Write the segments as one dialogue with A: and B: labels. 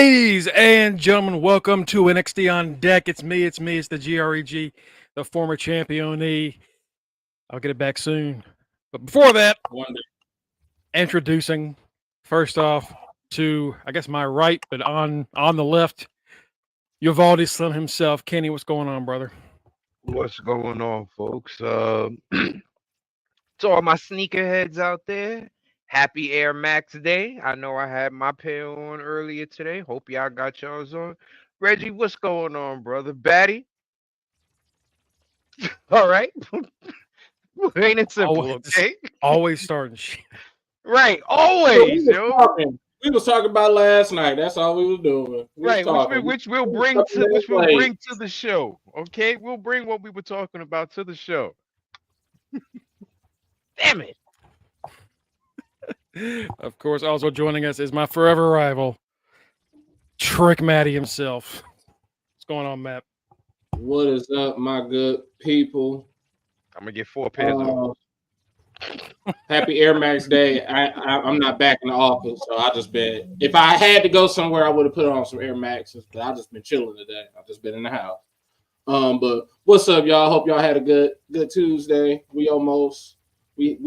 A: Ladies and gentlemen, welcome to NXT on Deck. It's me, it's the GREG, the former champion. I'll get it back soon. But before that, introducing, first off, to, I guess, my right, but on the left, Uvalde Slim himself. Kenny, what's going on, brother?
B: What's going on, folks? To all my sneakerheads out there, happy Air Max Day. I know I had my pair on earlier today. Hope y'all got yours on. Reggie, what's going on, brother? Batty? All right. Ain't it simple, okay?
A: Always starting shit.
B: Right, always, yo.
C: We was talking about last night. That's all we was doing.
B: Which we'll bring to the show. Okay, we'll bring what we were talking about to the show. Damn it.
A: Of course, also joining us is my forever rival, Trick Matty himself. What's going on, Matt?
C: What is up, my good people?
B: I'm gonna get 4 pairs of
C: Happy Air Max Day. I'm not back in the office, so I just been. If I had to go somewhere, I would have put on some Air Maxes, but I just been chilling today. I've just been in the house. But what's up, y'all? Hope y'all had a good Tuesday. We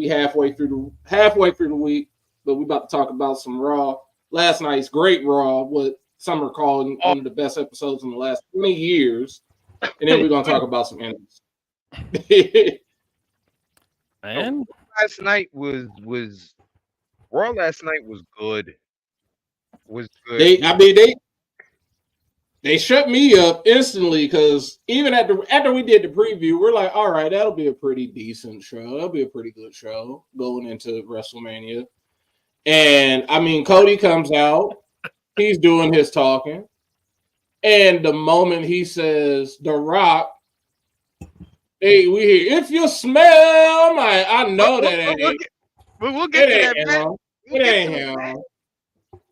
C: halfway through the week, but we about to talk about some Raw. Last night's great Raw, what some are calling one of the best episodes in the last 20 years, and then we're gonna talk about some enemies.
A: Man,
B: last night was Raw. Last night was good.
C: They shut me up instantly because even after we did the preview, we're like, all right, that'll be a pretty decent show. That'll be a pretty good show going into WrestleMania. And I mean, Cody comes out, he's doing his talking, and the moment he says The Rock, hey, we hear if you smell my, I know that ain't.
B: We'll get to that, Matt.
C: It ain't him.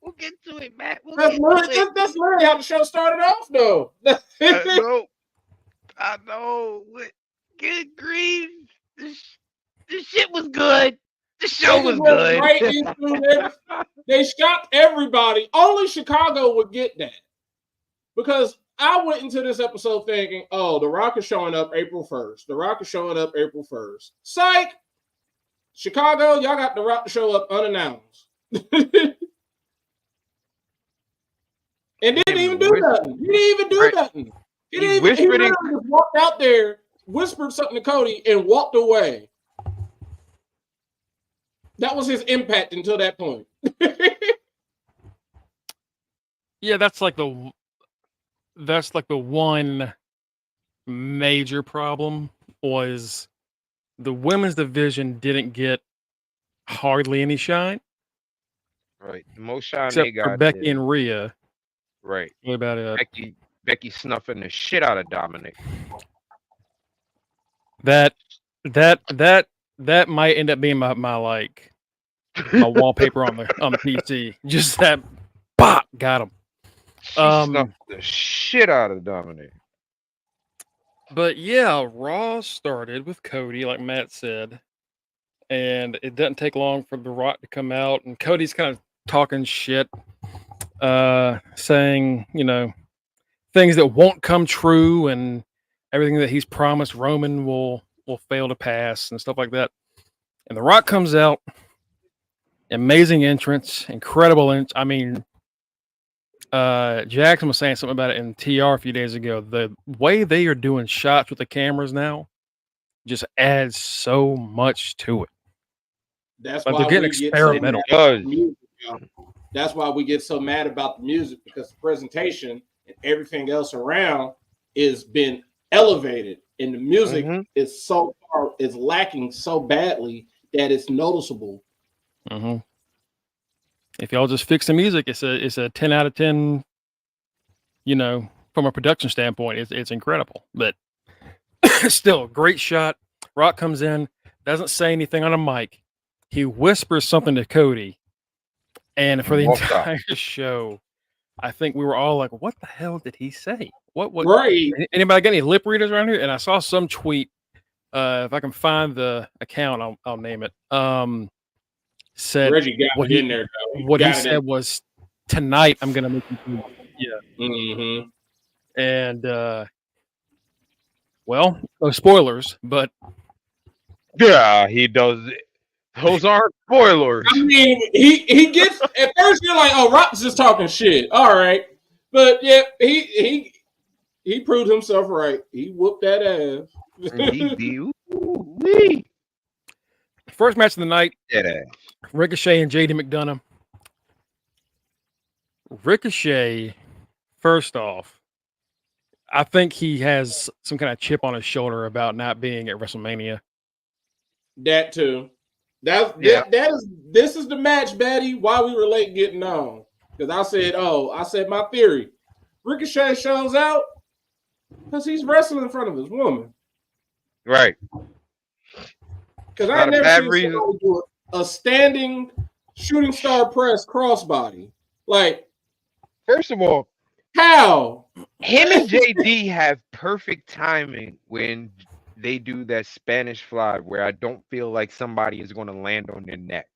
B: We'll get to it, Matt.
C: That's literally how the show started off, though.
B: I know. Good grief. This shit was good. The show was good.
C: Right. They shocked everybody. Only Chicago would get that. Because I went into this episode thinking, oh, The Rock is showing up April 1st. The Rock is showing up April 1st. Psych! Chicago, y'all got The Rock to show up unannounced. And didn't even do nothing. He didn't even do nothing. He literally just walked out there, whispered something to Cody, and walked away. That was his impact until that point.
A: Yeah, that's like the one major problem was the women's division didn't get hardly any shine.
B: Right. The most shine
A: except
B: they got
A: for Becky and Rhea.
B: Right.
A: What about it?
B: Becky snuffing the shit out of Dominic.
A: That might end up being my wallpaper on the PC. Just that pop got him.
B: She snuffed the shit out of Dominic.
A: But yeah, Raw started with Cody, like Matt said, and it doesn't take long for The Rock to come out, and Cody's kind of talking shit, saying, things that won't come true, and everything that he's promised Roman will fail to pass, and stuff like that. And The Rock comes out, amazing entrance, incredible. I mean, Jackson was saying something about it in TR a few days ago. The way they are doing shots with the cameras now just adds so much to it.
C: That's
A: like
C: why
A: they're getting experimental. That's
C: why we get so mad about the music, because the presentation and everything else around is been elevated, and the music is lacking so badly that it's noticeable.
A: Mm-hmm. If y'all just fix the music, it's a 10 out of 10. From a production standpoint, it's incredible. But still, great shot. Rock comes in, doesn't say anything on a mic. He whispers something to Cody, and for the entire show, I think we were all like, "What the hell did he say? What?
C: Right?
A: Anybody got any lip readers around here?" And I saw some tweet. If I can find the account, I'll name it. Said
C: Reggie got
A: what
C: it in there.
A: What he said was tonight I'm gonna make you. Yeah.
C: Mm-hmm.
A: And well, no spoilers, but
B: Yeah, he does. Those aren't spoilers.
C: I mean, he gets at first you're like, oh, Rock's just talking shit. All right, but yeah, he proved himself right. He whooped that ass.
B: Wee.
A: first match of the night,
B: That ass.
A: Ricochet and JD McDonough. Ricochet, first off, I think he has some kind of chip on his shoulder about not being at WrestleMania.
C: That too. That is this is the match, Batty. Why we were late getting on? Because I said my theory. Ricochet shows out because he's wrestling in front of his woman.
B: Right.
C: Because I never seen somebody do a standing shooting star press crossbody. Like,
B: first of all,
C: how
B: him and JD have perfect timing when they do that Spanish fly where I don't feel like somebody is going to land on their neck.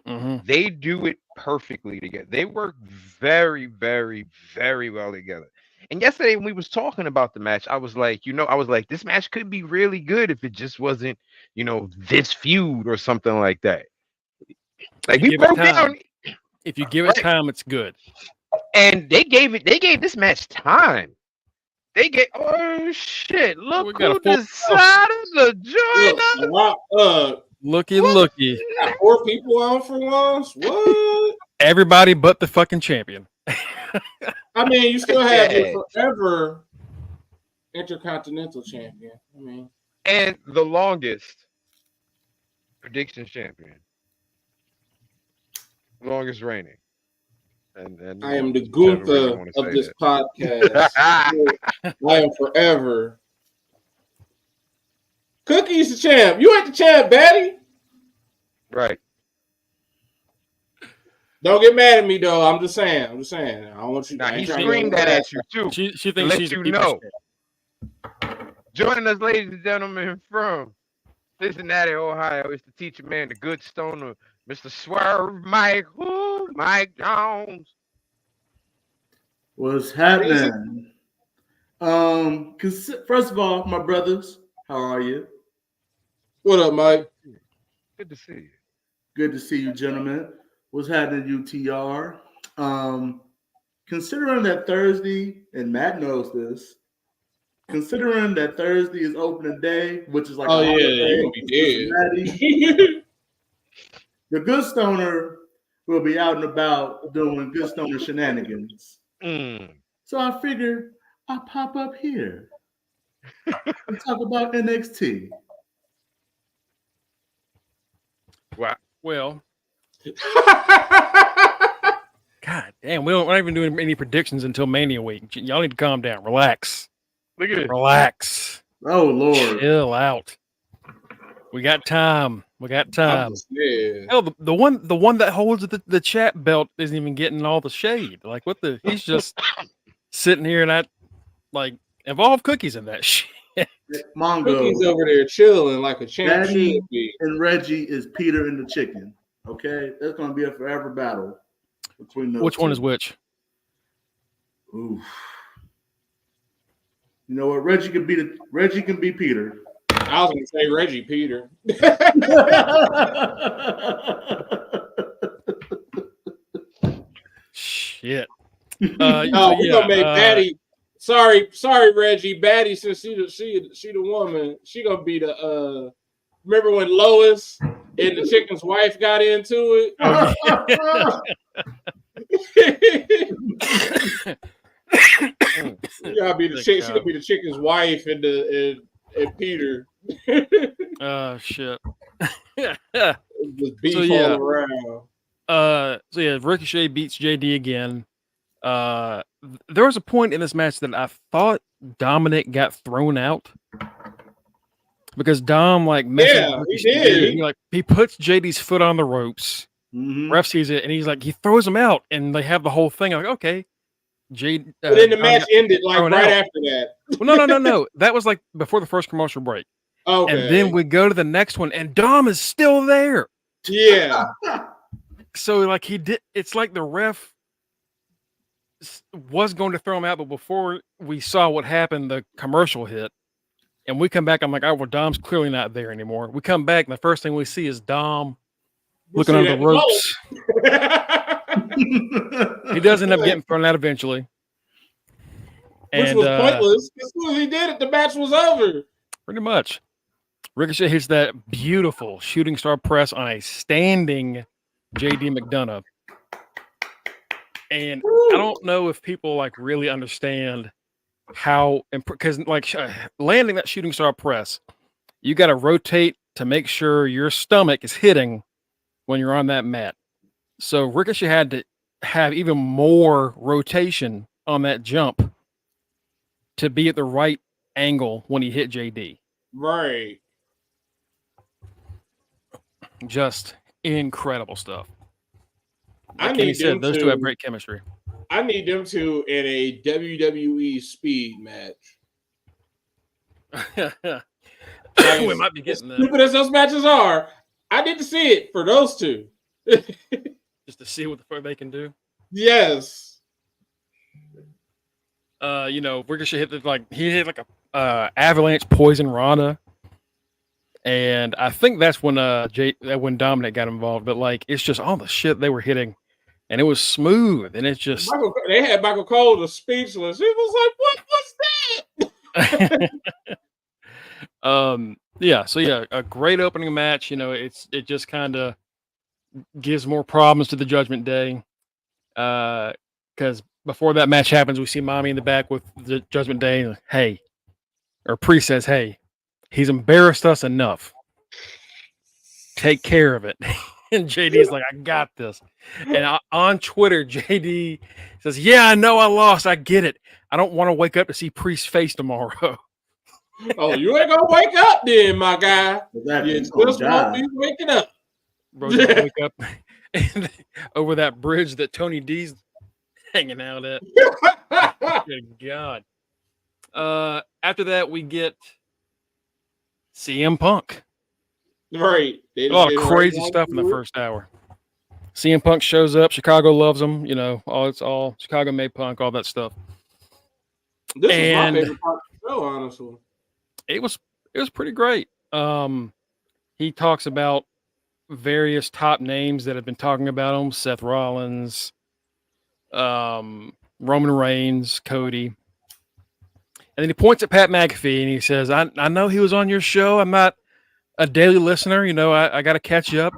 A: Mm-hmm.
B: They do it perfectly together. They work very, very, very well together. And yesterday when we was talking about the match, I was like, this match could be really good if it just wasn't, this feud or something like that. Like we broke down.
A: If you give it time, it's good.
B: And they gave this match time. They get look who decided to join us.
A: Looky.
C: Got 4 people on for once. What?
A: Everybody but the fucking champion.
C: I mean, you still have your forever Intercontinental champion. I mean,
B: and the longest predictions champion. Longest reigning. And
C: I am the Gunther of this podcast. I am forever. Cookie's the champ. You ain't the champ, Batty.
B: Right.
C: Don't get mad at me, though. I'm just saying. I don't want you.
B: Nah, he screamed that at you too.
A: She thinks she's
B: you know. Joining us, ladies and gentlemen, from Cincinnati, Ohio, is the teacher man, the good stoner, Mr. Swerve Mike Jones.
D: What's happening? First of all, my brothers, how are you?
C: What up, Mike?
B: Good to see you.
D: Good to see you, gentlemen. What's happening, UTR? Considering that Thursday, and Matt knows this, considering that Thursday is opening day, which is like
C: you're gonna be dead.
D: The good stoner will be out and about doing good stoner shenanigans. So I figured I'll pop up here and talk about NXT.
B: Wow.
A: Well, God damn, we're not even doing any predictions until Mania week. Y'all need to calm down. Relax.
B: Look at it.
A: Relax.
D: Oh, Lord.
A: Chill out. We got time. Hell, the one that holds the chat belt isn't even getting all the shade. Like, he's just sitting here and involve Cookies in that shit.
D: Mongo.
C: Cookies over there chilling like a champ should be.
D: And Reggie is Peter and the chicken. Okay? That's going to be a forever battle between those
A: Which
D: two.
A: one is which?
D: Ooh. You know what? Reggie can be Peter.
C: I was going to say Reggie Peter.
A: Shit.
C: We're gonna make Batty. Sorry, Reggie. Batty, since she the woman, she gonna be the. Remember when Lois and the chicken's wife got into it? She gotta be the chick. She gonna be the chicken's wife and Peter.
A: Shit.
C: Just beef all around.
A: Ricochet beats JD again. There was a point in this match that I thought Dominic got thrown out because Dom
C: he did.
A: He puts JD's foot on the ropes.
D: Mm-hmm.
A: Ref sees it and he's like, he throws him out, and they have the whole thing. I'm like, okay, JD.
C: But then the match ended right after that.
A: Well, no. That was like before the first commercial break.
C: Okay.
A: And then we go to the next one, and Dom is still there.
C: Yeah.
A: So it's like the ref was going to throw him out, but before we saw what happened, the commercial hit, and we come back. I'm like, oh, well, Dom's clearly not there anymore. We come back, and the first thing we see is Dom looking under the ropes. He does end up getting thrown out eventually.
C: Which was pointless. As soon as he did it, the match was over.
A: Pretty much. Ricochet hits that beautiful shooting star press on a standing JD McDonough. And I don't know if people like really understand how, because like landing that shooting star press, you got to rotate to make sure your stomach is hitting when you're on that mat. So Ricochet had to have even more rotation on that jump to be at the right angle when he hit JD.
C: Right.
A: Just incredible stuff.
C: Like
A: I need said, those two have great chemistry.
C: I need them two in a WWE speed match.
A: We might be getting that.
C: Stupid as those matches are, I need to see it for those two.
A: Just to see what the fuck they can do.
C: Yes.
A: Ricochet hit like a avalanche poison Ronda. And I think that's when when Dominic got involved. But like it's just all the shit they were hitting. And it was smooth. And it's just
C: they had Michael Cole was speechless. He was like, what was that?
A: So a great opening match. It just kind of gives more problems to the Judgment Day. Because before that match happens, we see Mommy in the back with the Judgment Day. And, hey, or Priest says, hey, he's embarrassed us enough. Take care of it. And JD's like, I got this. And on Twitter, JD says, yeah, I know I lost. I get it. I don't want to wake up to see Priest's face tomorrow.
C: Oh, you ain't gonna wake up then, my guy. You just won't be waking up.
A: Bro's gonna wake up over that bridge that Tony D's hanging out at. Good God. After that, we get CM Punk.
C: Right.
A: A lot of crazy stuff in the first hour. CM Punk shows up. Chicago loves him. It's all Chicago made Punk, all that stuff.
C: This is my favorite part of the show, honestly.
A: It was pretty great. He talks about various top names that have been talking about him: Seth Rollins, Roman Reigns, Cody. And then he points at Pat McAfee and he says, I know he was on your show. I'm not a daily listener. I got to catch up.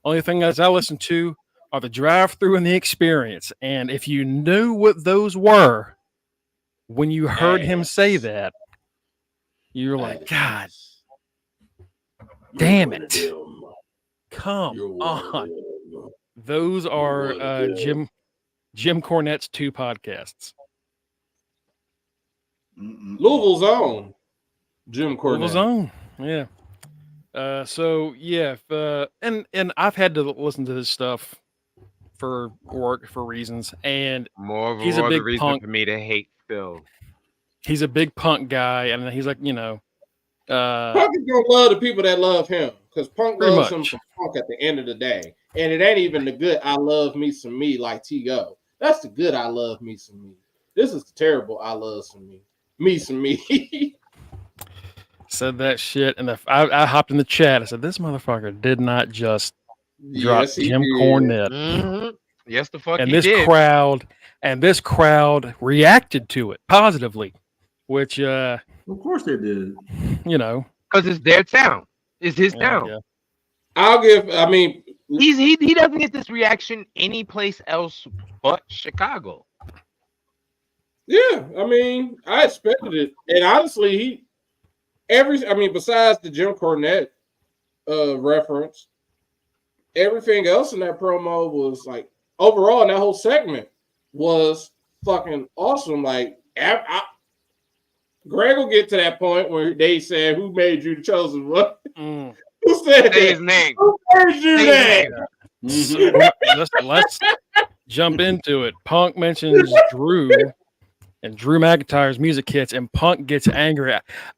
A: Only thing as I listen to are the drive-through and the experience. And if you knew what those were when you heard him say that, you're like, God damn it. Come on. Those are Jim Cornette's 2 podcasts.
C: Louisville's own Jim Cornette.
A: Louisville's own, yeah. And I've had to listen to this stuff for work for reasons, and
B: he's a big reason Punk for me to hate Phil.
A: He's a big Punk guy, and he's like,
C: Punk is gonna love the people that love him because Punk loves him for Punk at the end of the day, and it ain't even the good I love me some me like T-Go. That's the good I love me some me. This is the terrible I love some me some me.
A: Said that shit, and I hopped in the chat. I said, "This motherfucker did not just drop Jim Cornette."
B: Mm-hmm. Yes, the fuck.
A: And
B: he did.
A: This crowd reacted to it positively, which
D: of course they did.
B: Because it's their town. It's his town.
A: Yeah.
B: He doesn't get this reaction any place else but Chicago.
C: Yeah, I expected it, and honestly, besides the Jim Cornette reference, everything else in that promo was like overall, in that whole segment was fucking awesome. Like, Greg will get to that point where they said, "Who made you the chosen one?" Who said
B: his name?
C: Who made you that?
A: Let's jump into it. Punk mentions Drew. And Drew McIntyre's music hits, and Punk gets angry.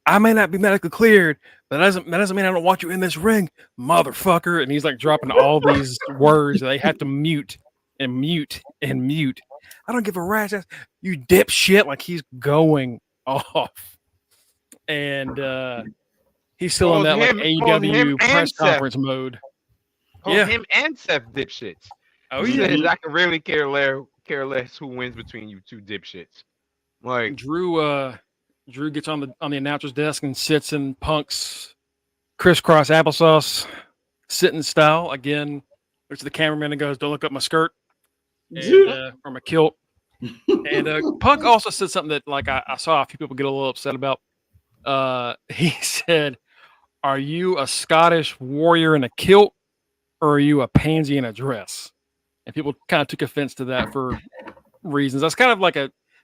A: I may not be medically cleared, but that doesn't mean I don't want you in this ring, motherfucker. And he's like dropping all these words that they have to mute and mute and mute. I don't give a rat's ass. You dipshit. Like he's going off. And he's still in that like AEW press conference mode.
B: Yeah. Him and Seth dipshits.
A: Oh,
B: he says, I can really care less who wins between you two dipshits. Like
A: Drew gets on the announcer's desk and sits in Punk's crisscross applesauce sitting style. Again, there's the cameraman and goes, "Don't look up my skirt," and, from a kilt. And Punk also said something that like I saw a few people get a little upset about. He said, "Are you a Scottish warrior in a kilt, or are you a pansy in a dress?" And people kind of took offense to that for reasons. That's kind of like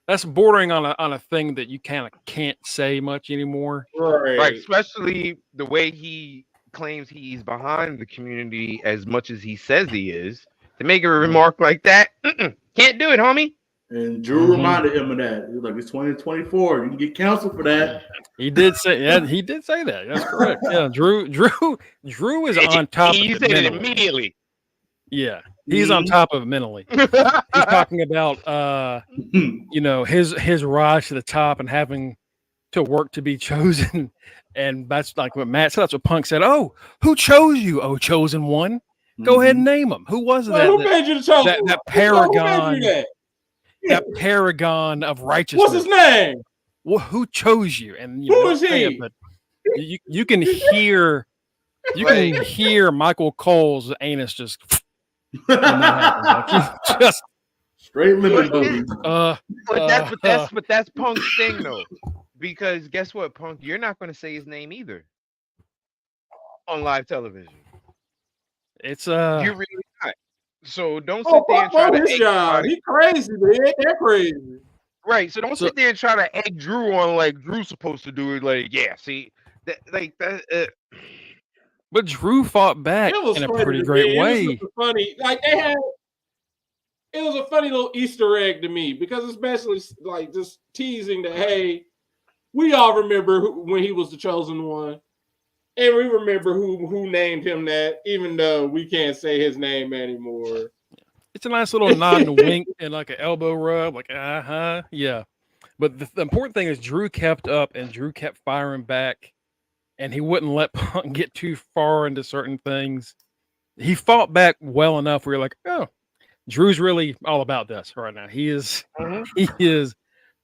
A: that's bordering on a thing that you kind of can't say much anymore.
B: Right. Especially the way he claims he's behind the community as much as he says he is. To make a remark like that, can't do it, homie.
D: And Drew reminded him of that. He was like, "It's 2024. You can get canceled for that."
A: He did say that. That's correct. Yeah, Drew is on top.
B: He said it immediately.
A: Yeah, he's on top of it mentally. He's talking about his rise to the top and having to work to be chosen. And that's like what Matt said. That's what Punk said. "Oh, who chose you? Oh, chosen one. Go ahead and name them. Who was that?
C: Who made you the chosen one?
A: That paragon. That paragon of righteousness.
C: What's his name?
A: Well, who chose you?" And
C: who is he?
A: But you can hear Michael Cole's anus just. When that happens. Like, just
D: straight lemon booty.
B: But that's Punk's thing though, because guess what, Punk? You're not going to say his name either on live television.
A: It's
B: you really not. So don't sit there and try to egg
C: He crazy, man. That crazy.
B: Right. So don't sit there and try to egg Drew on like Drew's supposed to do it. Like, yeah, see that.
A: But Drew fought back in a pretty great way.
C: It was funny, like it was a funny little Easter egg to me because it's basically like just teasing that, hey, we all remember when he was the chosen one, and we remember who named him that, even though we can't say his name anymore.
A: It's a nice little nod and wink and like an elbow rub, like yeah. But the important thing is Drew kept up and Drew kept firing back. And he wouldn't let Punk get too far into certain things. He fought back well enough where you're like, oh, Drew's really all about this right now. He is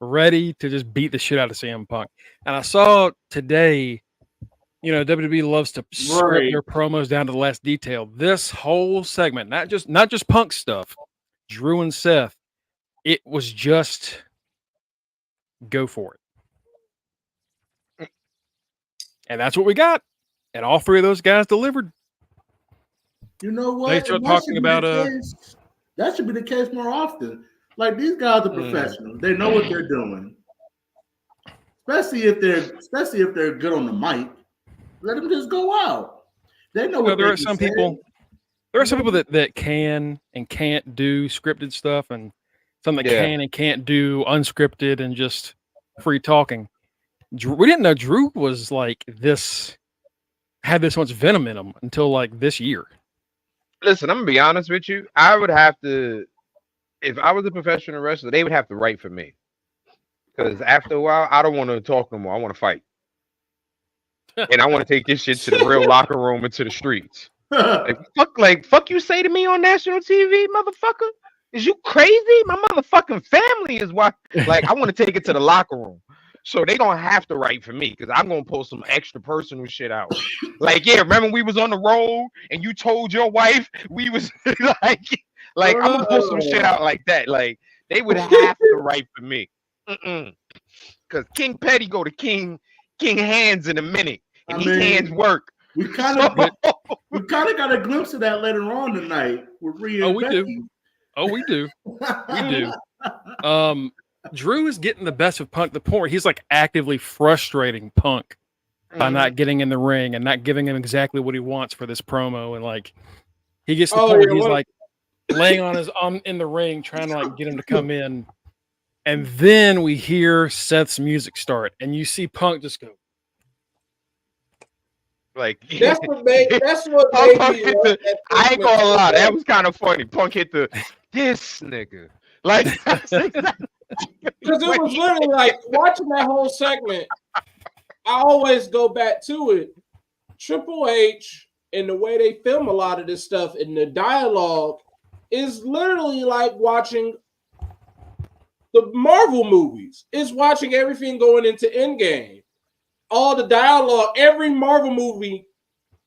A: ready to just beat the shit out of CM Punk. And I saw today, WWE loves to script their promos down to the last detail. This whole segment, not just Punk stuff, Drew and Seth, it was just go for it. And that's what we got. And all three of those guys delivered.
D: You know what?
A: They start talking about
D: that should be the case more often. Like these guys are professionals. They know what they're doing. Especially if they're good on the mic. Let them just go out. They know what
A: there are some people. There are some people that can and can't do scripted stuff, and some that can and can't do unscripted and just free talking. We didn't know Drew was like this, had this much venom in him until like this year.
B: Listen, I'm gonna be honest with you. I would have to, if I was a professional wrestler, they would have to write for me. Because after a while, I don't want to talk no more. I want to fight. And I want to take this shit to the real locker room and to the streets. Fuck you say to me on national TV, motherfucker? Is you crazy? My motherfucking family is why. Like, I want to take it to the locker room. So they don't have to write for me because I'm gonna pull some extra personal shit out. Like, yeah, remember we was on the road and you told your wife we was like I'm gonna pull some shit out like that. Like they would have to write for me. Because King Petty go to King Hands in a minute, and his hands work.
D: We kind of got a glimpse of that later on tonight with Rhea.
A: We do. We do. Drew is getting the best of Punk. The point where he's like actively frustrating Punk by not getting in the ring and not giving him exactly what he wants for this promo. And like he gets to the point where he's like laying on his in the ring, trying to like get him to come in. And then we hear Seth's music start, and you see Punk just go.
B: Like
C: that's what made me.
B: I ain't gonna lie, that was kind of funny. Punk hit this nigga. Like, that's exactly
C: Because it was literally like watching that whole segment. I always go back to it. Triple H and the way they film a lot of this stuff and the dialogue is literally like watching the Marvel movies. It's watching everything going into Endgame. All the dialogue, every Marvel movie,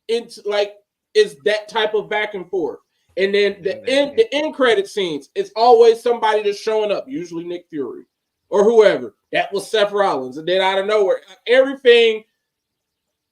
C: it's like is that type of back and forth. And then the end credit scenes, it's always somebody that's showing up, usually Nick Fury or whoever. That was Seth Rollins. And then out of nowhere, everything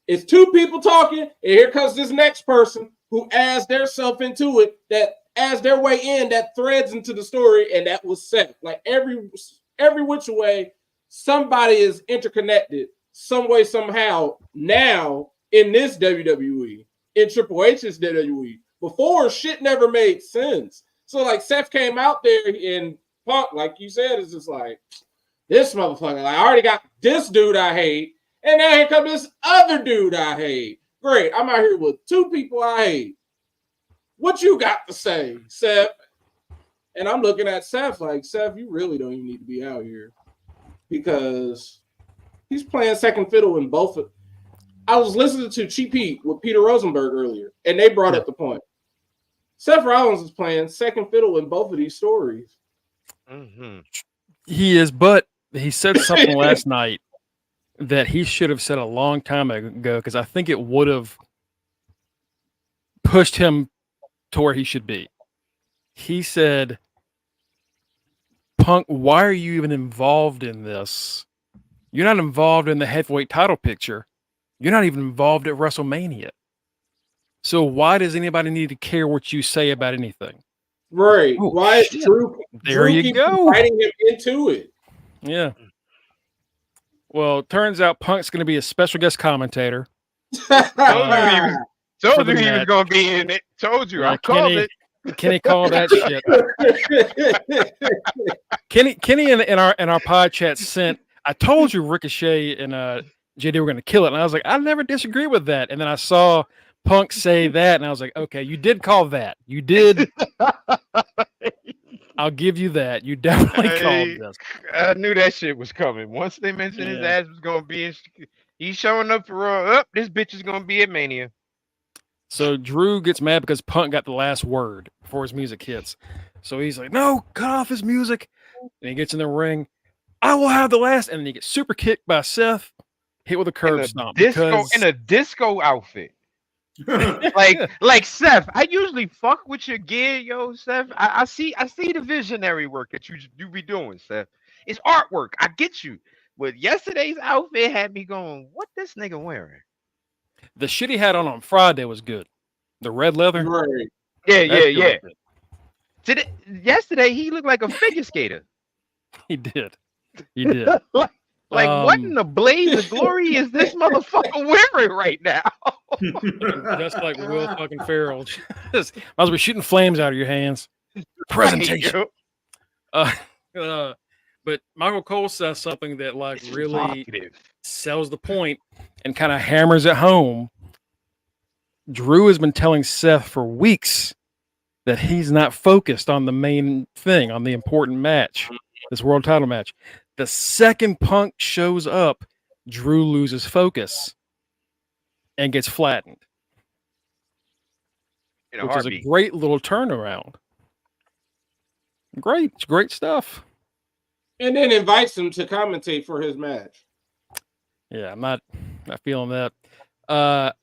C: is two people talking, and here comes this next person who adds their self into it, that adds their way in, that threads into the story, and that was Seth. Like every which way, somebody is interconnected some way, somehow, now in this WWE, in Triple H's WWE. Before, shit never made sense. So, like, Seth came out there and Punk, like you said, is just like, this motherfucker, like, I already got this dude I hate, and now here comes this other dude I hate. Great, I'm out here with two people I hate. What you got to say, Seth? And I'm looking at Seth like, Seth, you really don't even need to be out here. Because he's playing second fiddle in both of. I was listening to Cheap Heat with Peter Rosenberg earlier, and they brought up the point. Seth Rollins is playing second fiddle in both of these stories.
B: Mm-hmm.
A: He is, but he said something last night that he should have said a long time ago, because I think it would have pushed him to where he should be. He said, Punk, why are you even involved in this? You're not involved in the heavyweight title picture. You're not even involved at WrestleMania. So why does anybody need to care what you say about anything?
C: Right.
A: Oh,
C: why is
A: shit.
C: Drew
A: There you
C: keeps
A: go.
C: inviting him into it?
A: Yeah. Well, it turns out Punk's going to be a special guest commentator.
B: Told you
A: the
B: he was
A: match.
B: going to be in it. Told you.
A: Yeah,
B: I called it.
A: Kenny called that shit. Kenny in our pod chat sent, I told you Ricochet and JD were going to kill it. And I was like, I never disagree with that. And then I saw Punk say that, and I was like, okay, you did call that. You did. I'll give you that. You definitely called this.
B: I knew that shit was coming. Once they mentioned his ass was going to be in, he's showing up for this bitch is going to be at Mania.
A: So Drew gets mad because Punk got the last word before his music hits. So he's like, no, cut off his music. And he gets in the ring. I will have the last. And then he gets super kicked by Seth, hit with a curb stomp.
B: In a disco outfit. like Seth, I usually fuck with your gear, yo, Seth. I see the visionary work that you be doing, Seth. It's artwork. I get you. But yesterday's outfit had me going, what this nigga wearing?
A: The shit he had on Friday was good. The red leather.
C: Right.
B: Yeah. Yesterday he looked like a figure skater.
A: He did.
B: What in the blaze of glory is this motherfucker wearing right now?
A: Just like Will fucking Ferrell. Might as well be shooting flames out of your hands. Presentation. But Michael Cole says something that like really sells the point and kind of hammers it home. Drew has been telling Seth for weeks that he's not focused on the main thing, on the important match, this world title match. The second Punk shows up, Drew loses focus and gets flattened. Which is a great little turnaround. Great stuff.
C: And then invites him to commentate for his match.
A: Yeah, I'm not feeling that.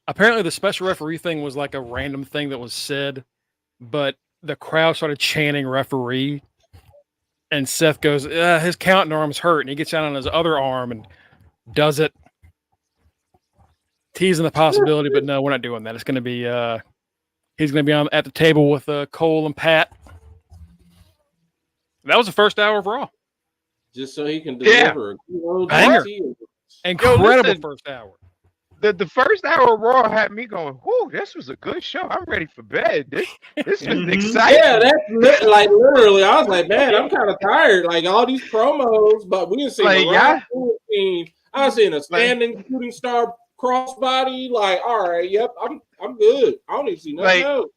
A: Apparently the special referee thing was like a random thing that was said, but the crowd started chanting referee. And Seth goes, his counting arm's hurt, and he gets down on his other arm and does it. Teasing the possibility, but no, we're not doing that. It's going to be he's going to be at the table with Cole and Pat. That was the first hour of Raw.
C: Just so he can deliver a
A: banger. Incredible first hour.
B: The first hour of Raw had me going, whoo, this was a good show. I'm ready for bed. This was exciting.
C: Yeah, that's like literally. I was like, man, I'm kind of tired. Like all these promos, but we didn't see I seen a standing shooting star crossbody. Like, all right, yep, I'm good. I don't need to see nothing else.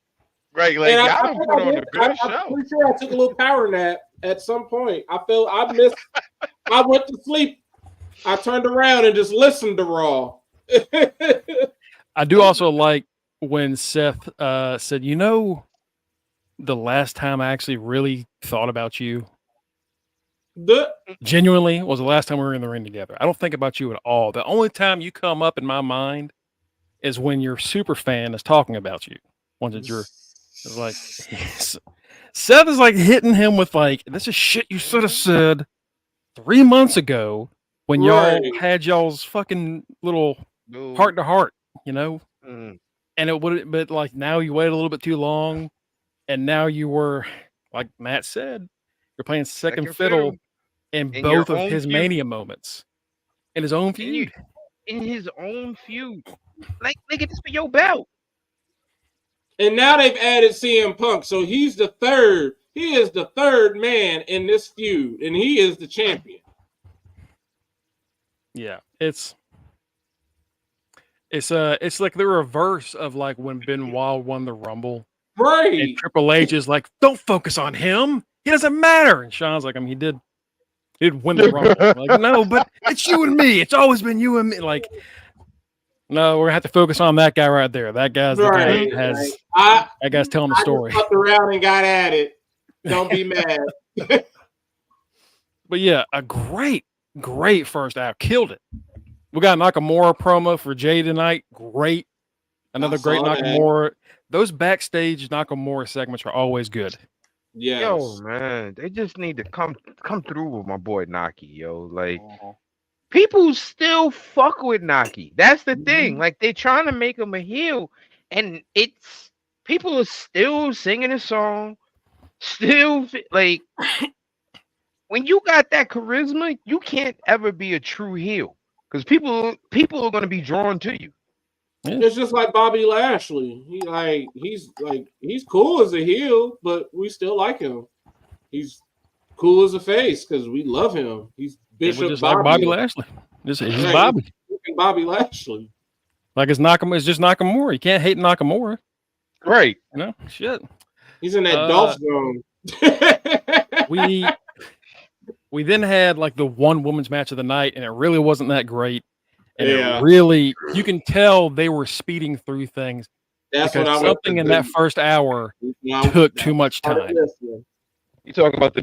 B: Right, like
C: And
B: y'all done put on a good
C: I'm
B: show.
C: pretty sure I took a little power nap at some point. I missed. I went to sleep. I turned around and just listened to Raw.
A: I do also like when Seth said, "You know, the last time I actually really thought about you, genuinely, was the last time we were in the ring together. I don't think about you at all. The only time you come up in my mind is when your super fan is talking about you. Once it's like Seth is like hitting him with like, this is shit you should have said 3 months ago when y'all had y'all's fucking little heart to heart, you know." And it would, but like now you waited a little bit too long, and now you were, like Matt said, you're playing second fiddle in both of his Mania moments, in his own feud.
B: In his own feud, like nigga, this for your belt.
C: And now they've added CM Punk, so he's the third. He is the third man in this feud, and he is the champion.
A: Yeah, it's like the reverse of like when Benoit won the Rumble.
C: Right.
A: And Triple H is like, don't focus on him. He doesn't matter. And Sean's like, I mean, he did win the Rumble. Like, no, but it's you and me. It's always been you and me. Like, no, we're gonna have to focus on that guy right there. That guy's the guy that has that guy's telling the story.
C: I just fucked around and got at it. Don't be mad.
A: But yeah, a great first hour. Killed it. We got Nakamura promo for Jay tonight. Great. Another great Nakamura. Those backstage Nakamura segments are always good.
C: Yes.
B: Yo, man, they just need to come through with my boy Naki, yo. Like, people still fuck with Naki. That's the thing. Like, they're trying to make him a heel, and it's people are still singing a song. Still, like, when you got that charisma, you can't ever be a true heel because people are going to be drawn to you.
C: It's just like Bobby Lashley. He's cool as a heel, but we still like him. He's cool as a face because we love him. He's Bishop
A: just
C: Bobby.
A: like Bobby Lashley. He's Bobby.
C: Bobby Lashley.
A: Like it's Nakamura. It's just Nakamura. You can't hate Nakamura.
B: Right.
A: You know? Shit.
C: He's in that Dolph zone.
A: We then had like the one women's match of the night, and it really wasn't that great. And
C: yeah.
A: It really, you can tell they were speeding through things.
C: That's what I
A: something in that first hour took too much time.
B: You talking about the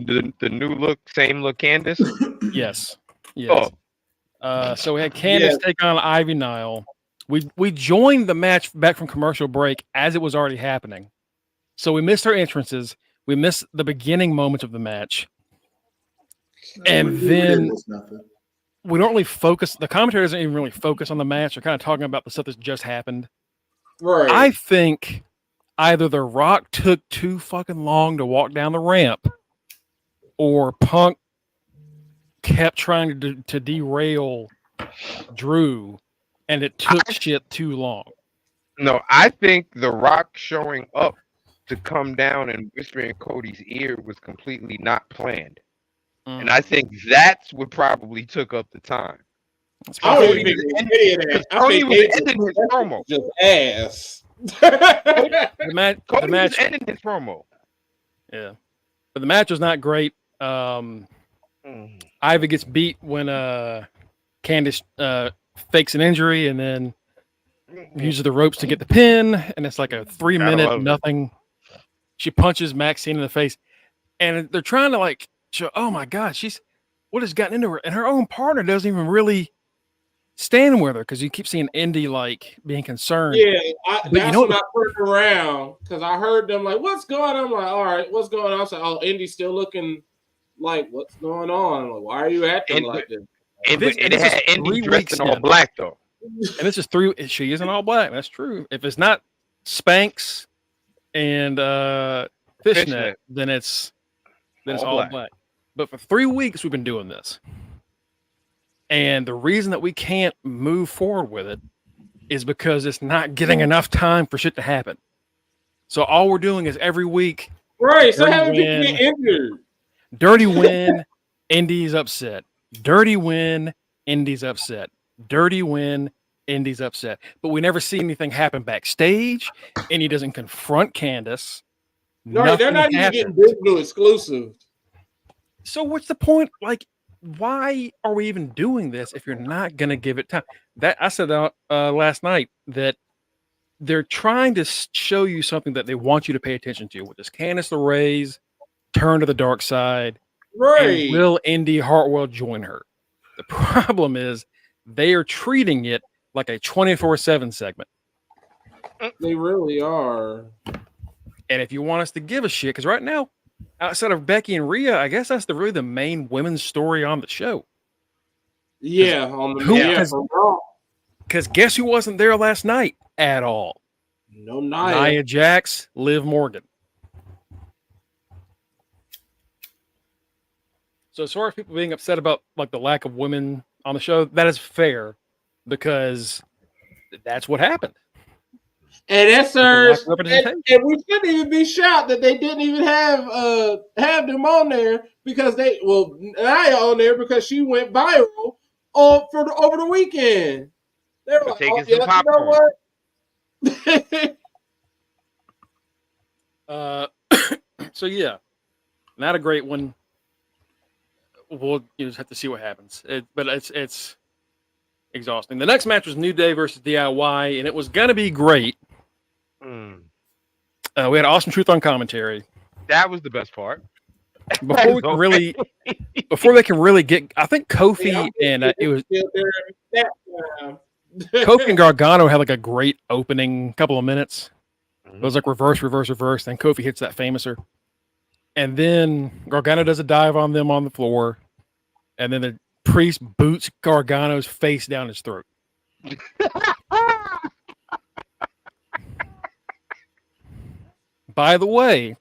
B: new look, same look Candace?
A: Yes. Yes. Oh. So we had Candace take on Ivy Nile. We joined the match back from commercial break as it was already happening. So we missed her entrances. We missed the beginning moments of the match. And then we don't really focus. The commentary doesn't even really focus on the match. They're kind of talking about the stuff that's just happened.
C: Right.
A: I think either The Rock took too fucking long to walk down the ramp, or Punk kept trying to derail Drew, and it took shit too long.
B: No, I think The Rock showing up to come down and whisper in Cody's ear was completely not planned. And I think that's what probably took up the time.
C: I don't even think
B: Cody was ending his promo.
C: Just ass.
A: The match
B: was ending his promo.
A: Yeah. But the match was not great. Ivy gets beat when Candice fakes an injury and then uses the ropes to get the pin, and it's like a 3-minute nothing. She punches Maxine in the face, and they're trying to like show, oh my God, what has gotten into her? And her own partner doesn't even really stand with her because you keep seeing Indy like being concerned.
C: Yeah, that's when I turned around because I heard them like, what's going on? I'm like, all right, what's going on? I said, oh, Indy's still looking like, what's going on? Like, why are you acting like this?
B: It had Indy dressed in all black though.
A: And this is she is in all black. That's true. If it's not Spanx and Fishnet, then it's all black. But for 3 weeks we've been doing this. And the reason that we can't move forward with it is because it's not getting enough time for shit to happen. So all we're doing is every week.
C: Right. So having people get injured.
A: Dirty win, Indy's upset. Dirty win, Indy's upset. Dirty win, Indy's upset. But we never see anything happen backstage. Indy doesn't confront Candace.
C: No, they're not even getting digital exclusive.
A: So what's the point? Like, why are we even doing this if you're not going to give it time? That I said that last night, that they're trying to show you something that they want you to pay attention to, which is Candice LeRae's turn to the dark side.
C: Right.
A: And will Indy Hartwell join her? The problem is they are treating it like a 24/7 segment.
C: They really are.
A: And if you want us to give a shit, because right now, outside of Becky and Rhea, I guess that's really the main women's story on the show.
C: Yeah,
A: because guess who wasn't there last night at all?
C: No, Nia
A: Jax, Liv Morgan. So as far as people being upset about like the lack of women on the show, that is fair because that's what happened.
C: And that's and we shouldn't even be shocked that they didn't even have them on there because Nia on there because she went viral over the weekend. They were like,
B: taking some popcorn.
C: You know what?
A: So yeah, not a great one. We'll just have to see what happens. But it's exhausting. The next match was New Day versus DIY, and it was gonna be great. We had Awesome Truth on commentary.
B: That was the best part.
A: Before they can really get, I think Kofi and it was Kofi and Gargano had like a great opening couple of minutes. It was like reverse. Then Kofi hits that famouser. And then Gargano does a dive on them on the floor. And then the priest boots Gargano's face down his throat. By the way,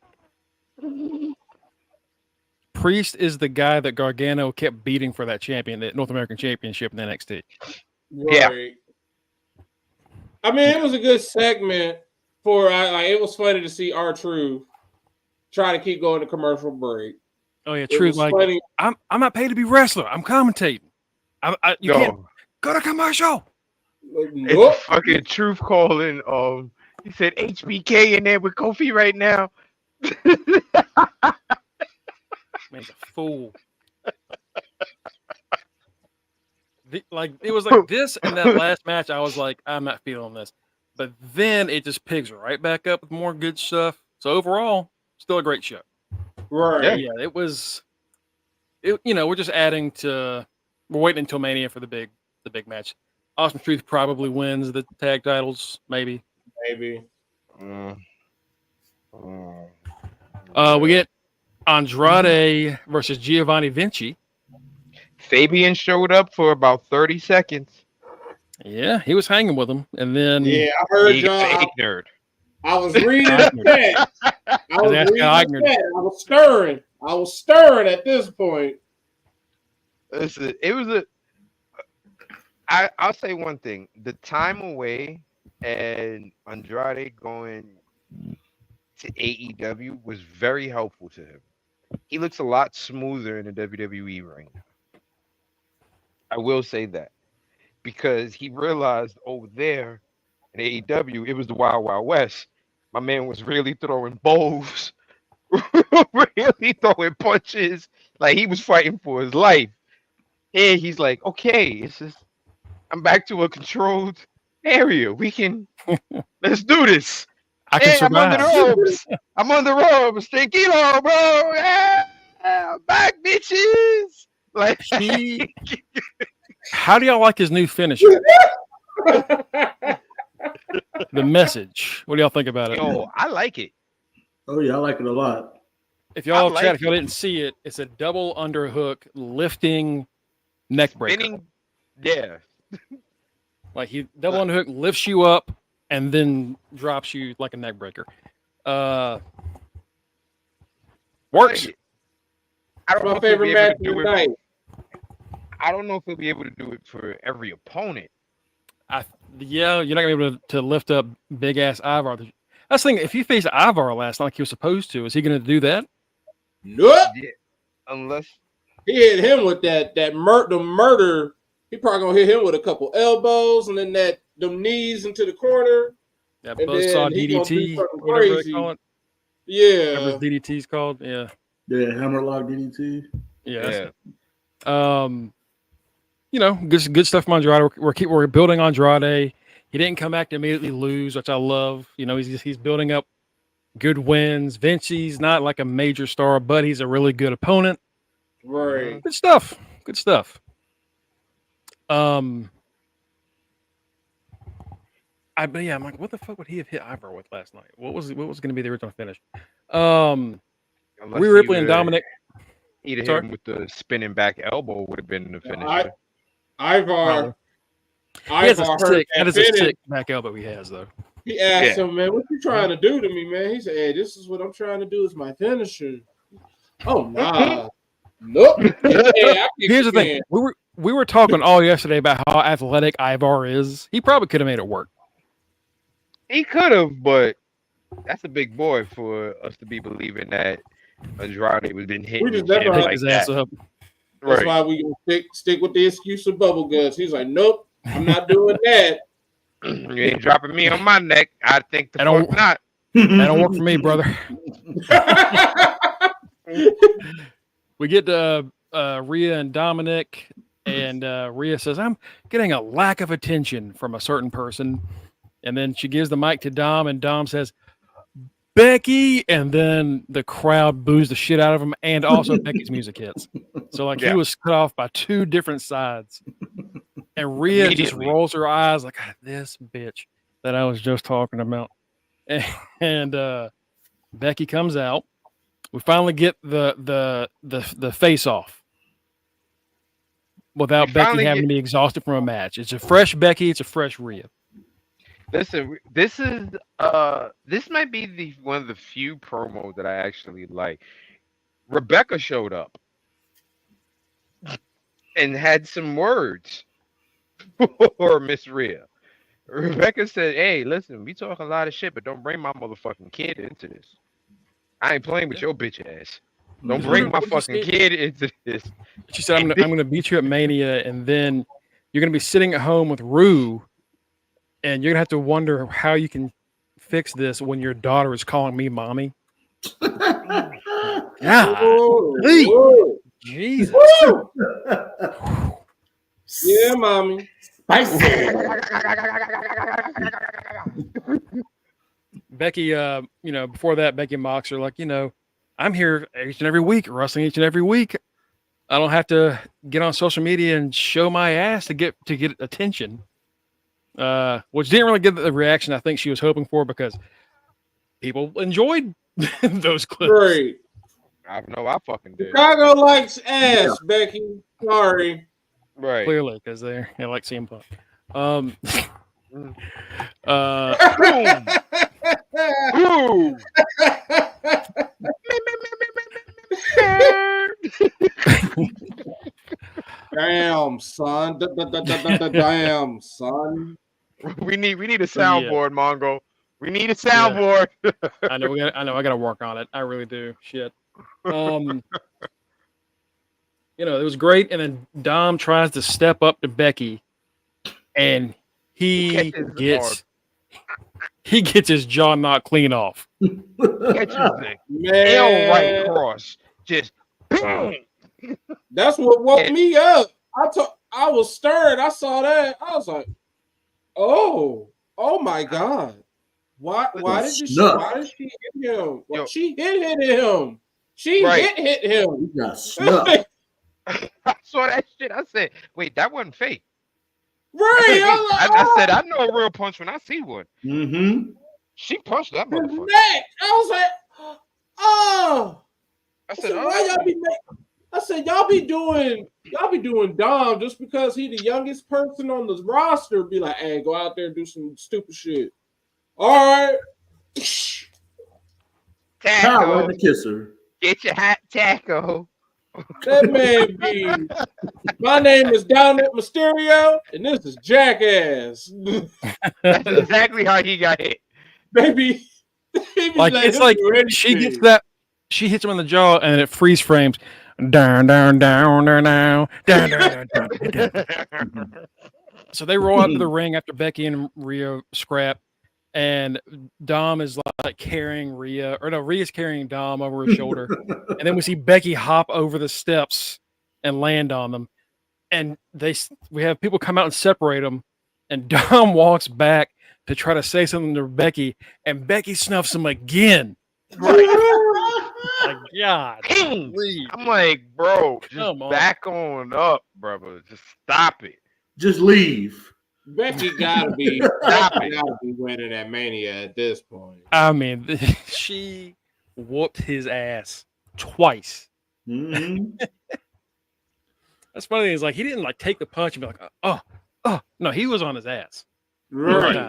A: Priest is the guy that Gargano kept beating for that North American Championship in NXT.
C: Right. Yeah. I mean, it was a good segment it was funny to see R-Truth try to keep going to commercial break.
A: Oh yeah, Truth. Like funny. I'm not paid to be wrestler. I'm commentating. You can't go to commercial.
B: It's fucking Truth calling. He said HBK in there with Kofi right now.
A: Man's a fool. It was like this and that last match. I was like, I'm not feeling this. But then it just picks right back up with more good stuff. So overall, still a great show.
C: Right.
A: Yeah, it was. We're just adding to. We're waiting until Mania for the big match. Awesome Truth probably wins the tag titles. Maybe. We get Andrade versus Giovanni Vinci.
B: Fabian showed up for about 30 seconds.
A: Yeah, he was hanging with him, and then
C: I heard
B: ignored.
C: I was reading the chat. I was stirring at this point.
B: Listen, it was I'll say one thing: the time away and Andrade going to AEW was very helpful to him. He looks a lot smoother in the WWE ring. I will say that because he realized over there in AEW, it was the Wild Wild West. My man was really throwing bows, really throwing punches, like he was fighting for his life. And he's like, okay, I'm back to a controlled area. Let's do this.
A: I can survive.
B: I'm on the ropes. Tranquilo, bro. Yeah, I'm back, bitches. Like,
A: how do y'all like his new finisher? The message. What do y'all think about it?
B: Oh, I like it.
D: Oh yeah, I like it a lot.
A: If y'all didn't see it, it's a double underhook lifting neck breaker.
B: Yeah.
A: Like he double underhook lifts you up and then drops you like a neck breaker. Works.
B: I don't know
C: my favorite match of the night.
B: I don't know if he'll be able to do it for every opponent.
A: You're not gonna be able to lift up big ass Ivar. That's the thing. If he faced Ivar last night like he was supposed to, is he gonna do that?
C: Nope.
B: Yeah. Unless
C: he hit him with the murder He probably gonna hit him with a couple elbows and then them knees into the corner.
A: That
C: And
A: buzzsaw
C: then he gonna do
A: DDT,
C: something
A: whatever they
C: crazy.
A: call it.
C: Yeah.
A: Whatever DDT's called. Yeah.
D: Yeah, hammerlock DDT.
A: Yeah. You know, good stuff from Andrade. We're building Andrade. He didn't come back to immediately lose, which I love. You know, he's building up good wins. Vinci's not like a major star, but he's a really good opponent.
C: Right.
A: Good stuff. Good stuff. I'm like, what the fuck would he have hit Ivar with last night? What was going to be the original finish? Rhea Ripley and Dominic.
B: He'd have hit him with the spinning back elbow would have been the finisher.
C: Ivar
A: That is a
C: finish.
A: sick back elbow he has, though.
C: He asked him, man, what you trying to do to me, man? He said, hey, this is what I'm trying to do is my finisher. Oh, nah. Nope.
A: Here's the thing. We were talking all yesterday about how athletic Ivar is. He probably could have made it work.
B: He could have, but that's a big boy for us to be believing that Andrade was been hitting him like
A: his ass up.
C: That's why we gonna stick with the excuse of bubble guts. He's like, nope, I'm not doing that.
B: You ain't dropping me on my neck. I think the fuck not.
A: That don't work for me, brother. We get to Rhea and Dominic, and Rhea says, I'm getting a lack of attention from a certain person. And then she gives the mic to Dom, and Dom says, Becky, and then the crowd boos the shit out of him, and also Becky's music hits. So he was cut off by two different sides. And Rhea just rolls her eyes like, this bitch that I was just talking about. And Becky comes out. We finally get the face off without Becky having to be exhausted from a match. It's a fresh Becky. It's a fresh Rhea.
B: Listen, this might be one of the few promos that I actually like. Rebecca showed up and had some words for Miss Rhea. Rebecca said, hey, listen, we talk a lot of shit, but don't bring my motherfucking kid into this. I ain't playing with your bitch ass. Don't bring my fucking kid into this.
A: She said, I'm gonna beat you at Mania, and then you're gonna be sitting at home with Rue, and you're gonna have to wonder how you can fix this when your daughter is calling me mommy. Jesus.
C: Yeah, mommy.
A: Becky, before that, Becky mocks her like, I'm here each and every week, wrestling each and every week. I don't have to get on social media and show my ass to get attention. Which didn't really get the reaction I think she was hoping for because people enjoyed those clips.
C: Great.
B: I know I fucking did.
C: Chicago likes ass, Becky. Sorry.
B: Right.
A: Clearly, because they like CM Punk.
B: Boom.
C: Damn, son. Damn, son.
B: We need a soundboard, Mongo. We need a soundboard.
A: I know. I gotta work on it. I really do. Shit. It was great, and then Dom tries to step up to Becky, and he gets his jaw knocked clean off.
B: Catch his thing. Nail right across. Just boom.
C: That's what woke me up. I was stirred. I saw that. I was like, oh my God. Why did she hit him? Well, she hit him. She hit him.
D: He got snuffed.
B: I saw that shit. I said, wait, that wasn't fake.
C: Right.
B: I said, I know a real punch when I see one.
D: Mm-hmm.
B: She punched that motherfucker.
C: Neck. I was like, oh.
B: I said,
C: why y'all be making? I said, y'all be doing Dom just because he the youngest person on the roster. Be like, hey, go out there and do some stupid shit. All right.
B: Taco.
D: Like the kisser.
B: Get your hot taco.
C: That man be. My name is Dominic Mysterio, and this is Jackass.
B: That's exactly how he got hit.
C: Baby.
A: Like it's like she gets that. She hits him in the jaw, and it freeze frames Down, down, down, down, down, down, down, down, down. So they roll out into the ring after Becky and Rhea scrap, and Dom is like carrying Rhea, or no, Rhea's carrying Dom over his shoulder, and then we see Becky hop over the steps and land on them, and we have people come out and separate them, and Dom walks back to try to say something to Becky, and Becky snuffs him again. Like, God, please.
B: I'm like, bro, just
A: Come on.
B: back on up, brother. Just stop it.
D: Just leave.
C: Becky gotta be winning that Mania at this point.
A: I mean, she whooped his ass twice.
D: Mm-hmm.
A: That's funny. Is like he didn't like take the punch and be like, oh, no, he was on his ass.
C: Right.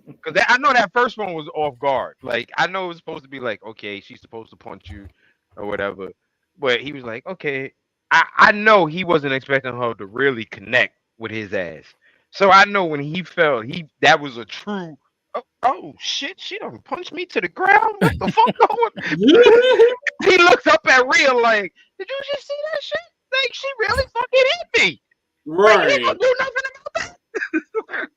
B: Because I know that first one was off guard. Like, I know it was supposed to be like, okay, she's supposed to punch you or whatever. But he was like, okay. I know he wasn't expecting her to really connect with his ass. So I know when he fell, that was a true, oh shit, she done punched me to the ground. What the fuck going? He looks up at Rhea like, did you just see that shit? Like, she really fucking hit me.
C: Right.
B: Like, you ain't gonna do nothing about that.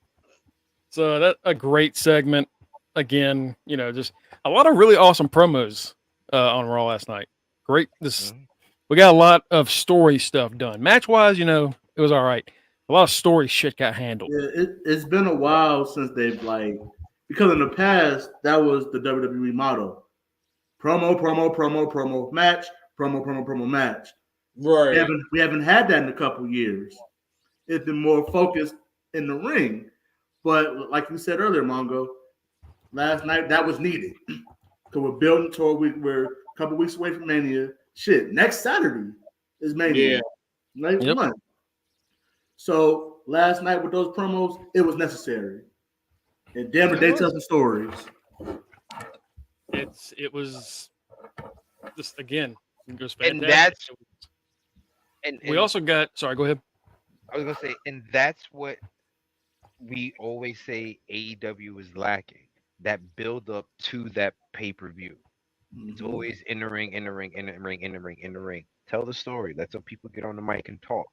A: So that's a great segment. Again, just a lot of really awesome promos on Raw last night. Great. We got a lot of story stuff done. Match wise, it was all right. A lot of story shit got handled.
D: Yeah, it's been a while since they've because in the past that was the WWE motto: promo, match, promo, match.
C: Right.
D: We haven't had that in a couple years. It's been more focused in the ring. But like you said earlier, Mongo, last night that was needed. Because we're building toward we're a couple weeks away from Mania. Shit, next Saturday is Mania. Yeah. Next month. So last night with those promos, it was necessary. And damn it, they tell some stories.
A: It was just again,
B: and that's
A: and we also got. Sorry, go ahead.
B: I was gonna say, and that's what we always say AEW is lacking. That build up to that pay-per-view. Mm-hmm. It's always in the ring. Tell the story. Let's have people get on the mic and talk.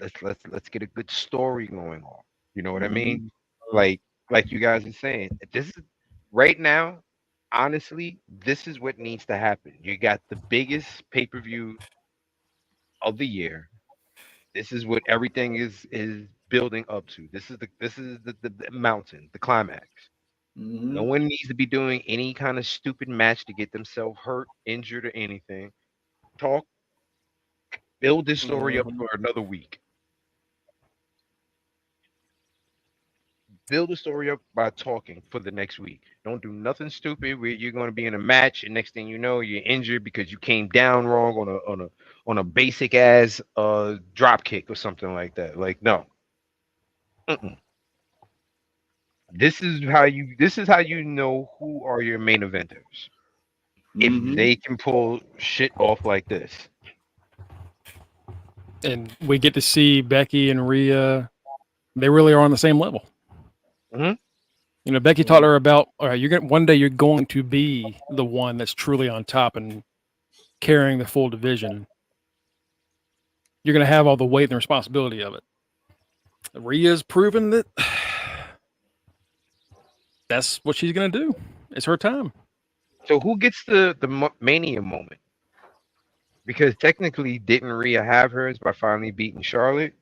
B: Let's get a good story going on. You know what I mean? Like you guys are saying. This is right now, honestly, this is what needs to happen. You got the biggest pay-per-view of the year. This is what everything is building up to. This is the mountain, the climax. Mm-hmm. No one needs to be doing any kind of stupid match to get themselves hurt, injured, or anything. Talk, build this story up for another week. Build the story up by talking for the next week. Don't do nothing stupid where you're going to be in a match and next thing you know you're injured because you came down wrong on a basic ass drop kick or something like that. Like, no. This is how you know who are your main eventers. If they can pull shit off like this.
A: And we get to see Becky and Rhea. They really are on the same level. Mm-hmm. Becky taught her about, all right, one day you're going to be the one that's truly on top and carrying the full division. You're going to have all the weight and the responsibility of it. Rhea's proven that that's what she's going to do. It's her time.
B: So who gets the Mania moment? Because technically, didn't Rhea have hers by finally beating Charlotte?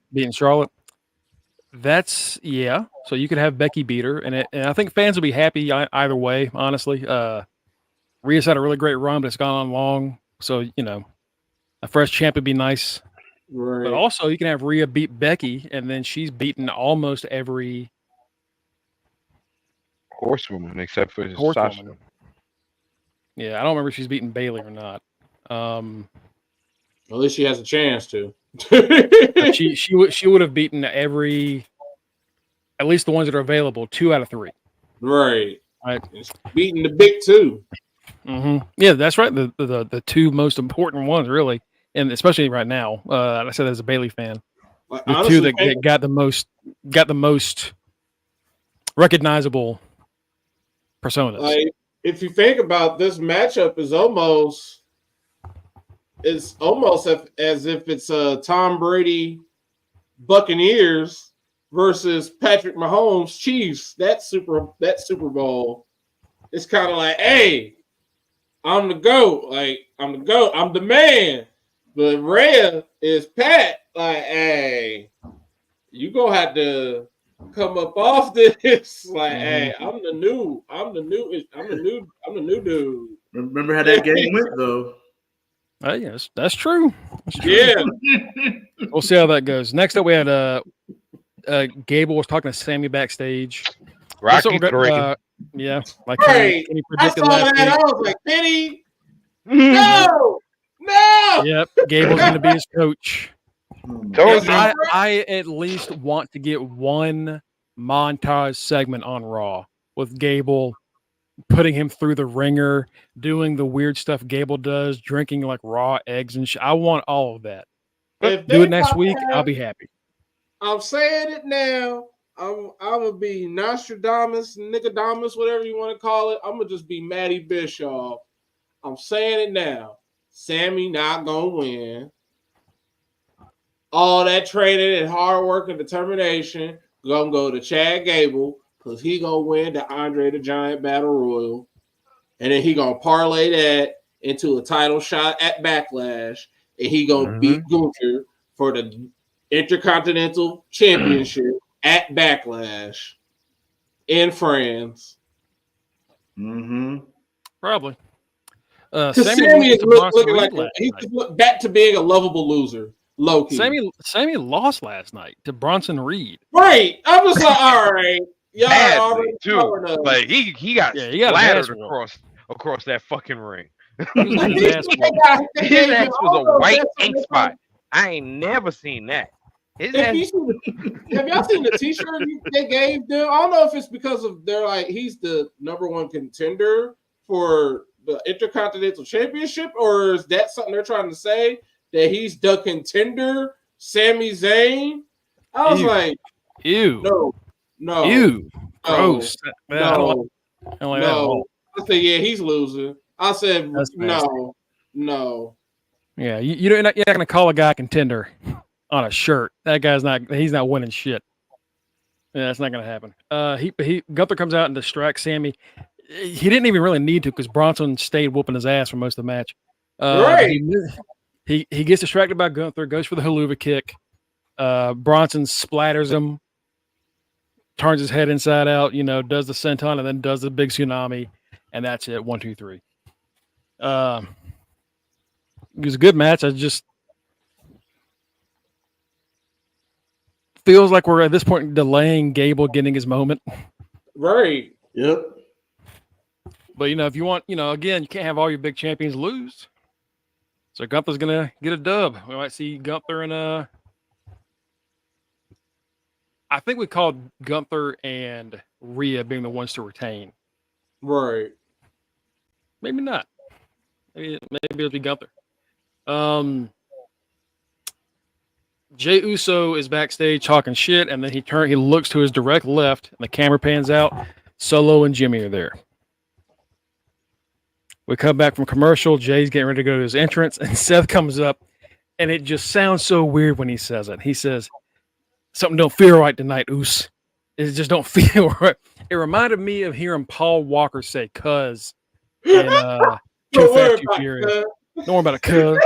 A: That's, yeah. So you could have Becky beat her, and I think fans will be happy either way, honestly. Rhea's had a really great run, but it's gone on long. So, a fresh champ would be nice. Right. But also, you can have Rhea beat Becky, and then she's beaten almost every
B: horsewoman except for Sasha.
A: Yeah, I don't remember if she's beaten Bayley or not.
C: At least she has a chance to.
A: she would have beaten at least the ones that are available, 2 out of 3.
C: Right. It's beating the big 2.
A: Mm-hmm. Yeah, that's right. The 2 most important ones, really, and especially right now. I said as a Bayley fan, the honestly, 2 that got the most recognizable personas.
C: Like, if you think about this matchup, is almost it's almost as if it's Tom Brady Buccaneers versus Patrick Mahomes Chiefs. That Super Bowl. It's kind of like, hey, I'm the GOAT. Like, I'm the GOAT. I'm the man. But Rhea is Pat. Like, hey, you gonna have to come up off this. Like, hey, I'm the new dude.
D: Remember how that game went, though.
A: Yes, that's true. That's true.
C: Yeah.
A: We'll see how that goes. Next up, we had Gable was talking to Sammy backstage.
B: Rocky Dragon.
A: Yeah, like
C: Right.
A: Kenny
C: I
A: predicted
C: saw
A: last
C: that.
A: week.
C: I was like, Kenny, no.
A: Yep, Gable's going to be his coach.
B: Told you.
A: I at least want to get one montage segment on Raw with Gable putting him through the ringer, doing the weird stuff Gable does, drinking like raw eggs and shit. I want all of that.
C: If
A: Do it next week. I'll be happy.
C: I'm saying it now. I'm gonna be Nostradamus, Nicodamus, whatever you want to call it. I'm gonna just be Matty Bischoff. I'm saying it now. Sammy not gonna win. All that training and hard work and determination gonna go to Chad Gable because he gonna win the Andre the Giant Battle Royal, and then he gonna parlay that into a title shot at Backlash, and he gonna beat Gunther for the Intercontinental Championship at Backlash in France.
A: Probably.
C: Sammy is looking like he's back to being a lovable loser. Low-key.
A: Sammy lost last night to Bronson Reed.
C: Right. I was like, all right. Y'all
B: Badly, too. Like he got splattered across that fucking ring. His ass was a white ink spot. I ain't never seen that.
C: Have y'all seen the T-shirt they gave them? I don't know if it's because of they're like he's the #1 contender for the Intercontinental Championship, or is that something they're trying to say that he's the contender, Sami Zayn? I was like,
A: ew,
C: no,
A: gross.
C: No. I said, yeah, he's losing. I said, no.
A: Yeah, you're not going to call a guy contender on a shirt. That guy's he's not winning shit. Yeah, that's not going to happen. Gunther comes out and distracts Sammy. He didn't even really need to because Bronson stayed whooping his ass for most of the match.
C: Right.
A: He gets distracted by Gunther, goes for the haluva kick. Bronson splatters him, turns his head inside out, does the senton and then does the big tsunami, and that's it. 1, 2, 3. It was a good match. I just feels like we're at this point delaying Gable getting his moment.
C: Right.
D: Yep.
A: But if you want, again, you can't have all your big champions lose. So Gunther's gonna get a dub. We might see Gunther and I think we called Gunther and Rhea being the ones to retain.
C: Right.
A: Maybe not. Maybe it'll be Gunther. Jey Uso is backstage talking shit, and then he looks to his direct left, and the camera pans out. Solo and Jimmy are there. We come back from commercial. Jay's getting ready to go to his entrance, and Seth comes up, and it just sounds so weird when he says it. He says, "Something don't feel right tonight, Oos. It just don't feel right." It reminded me of hearing Paul Walker say "cuz" in Too Fast, Too Furious. Don't worry about it, cuz.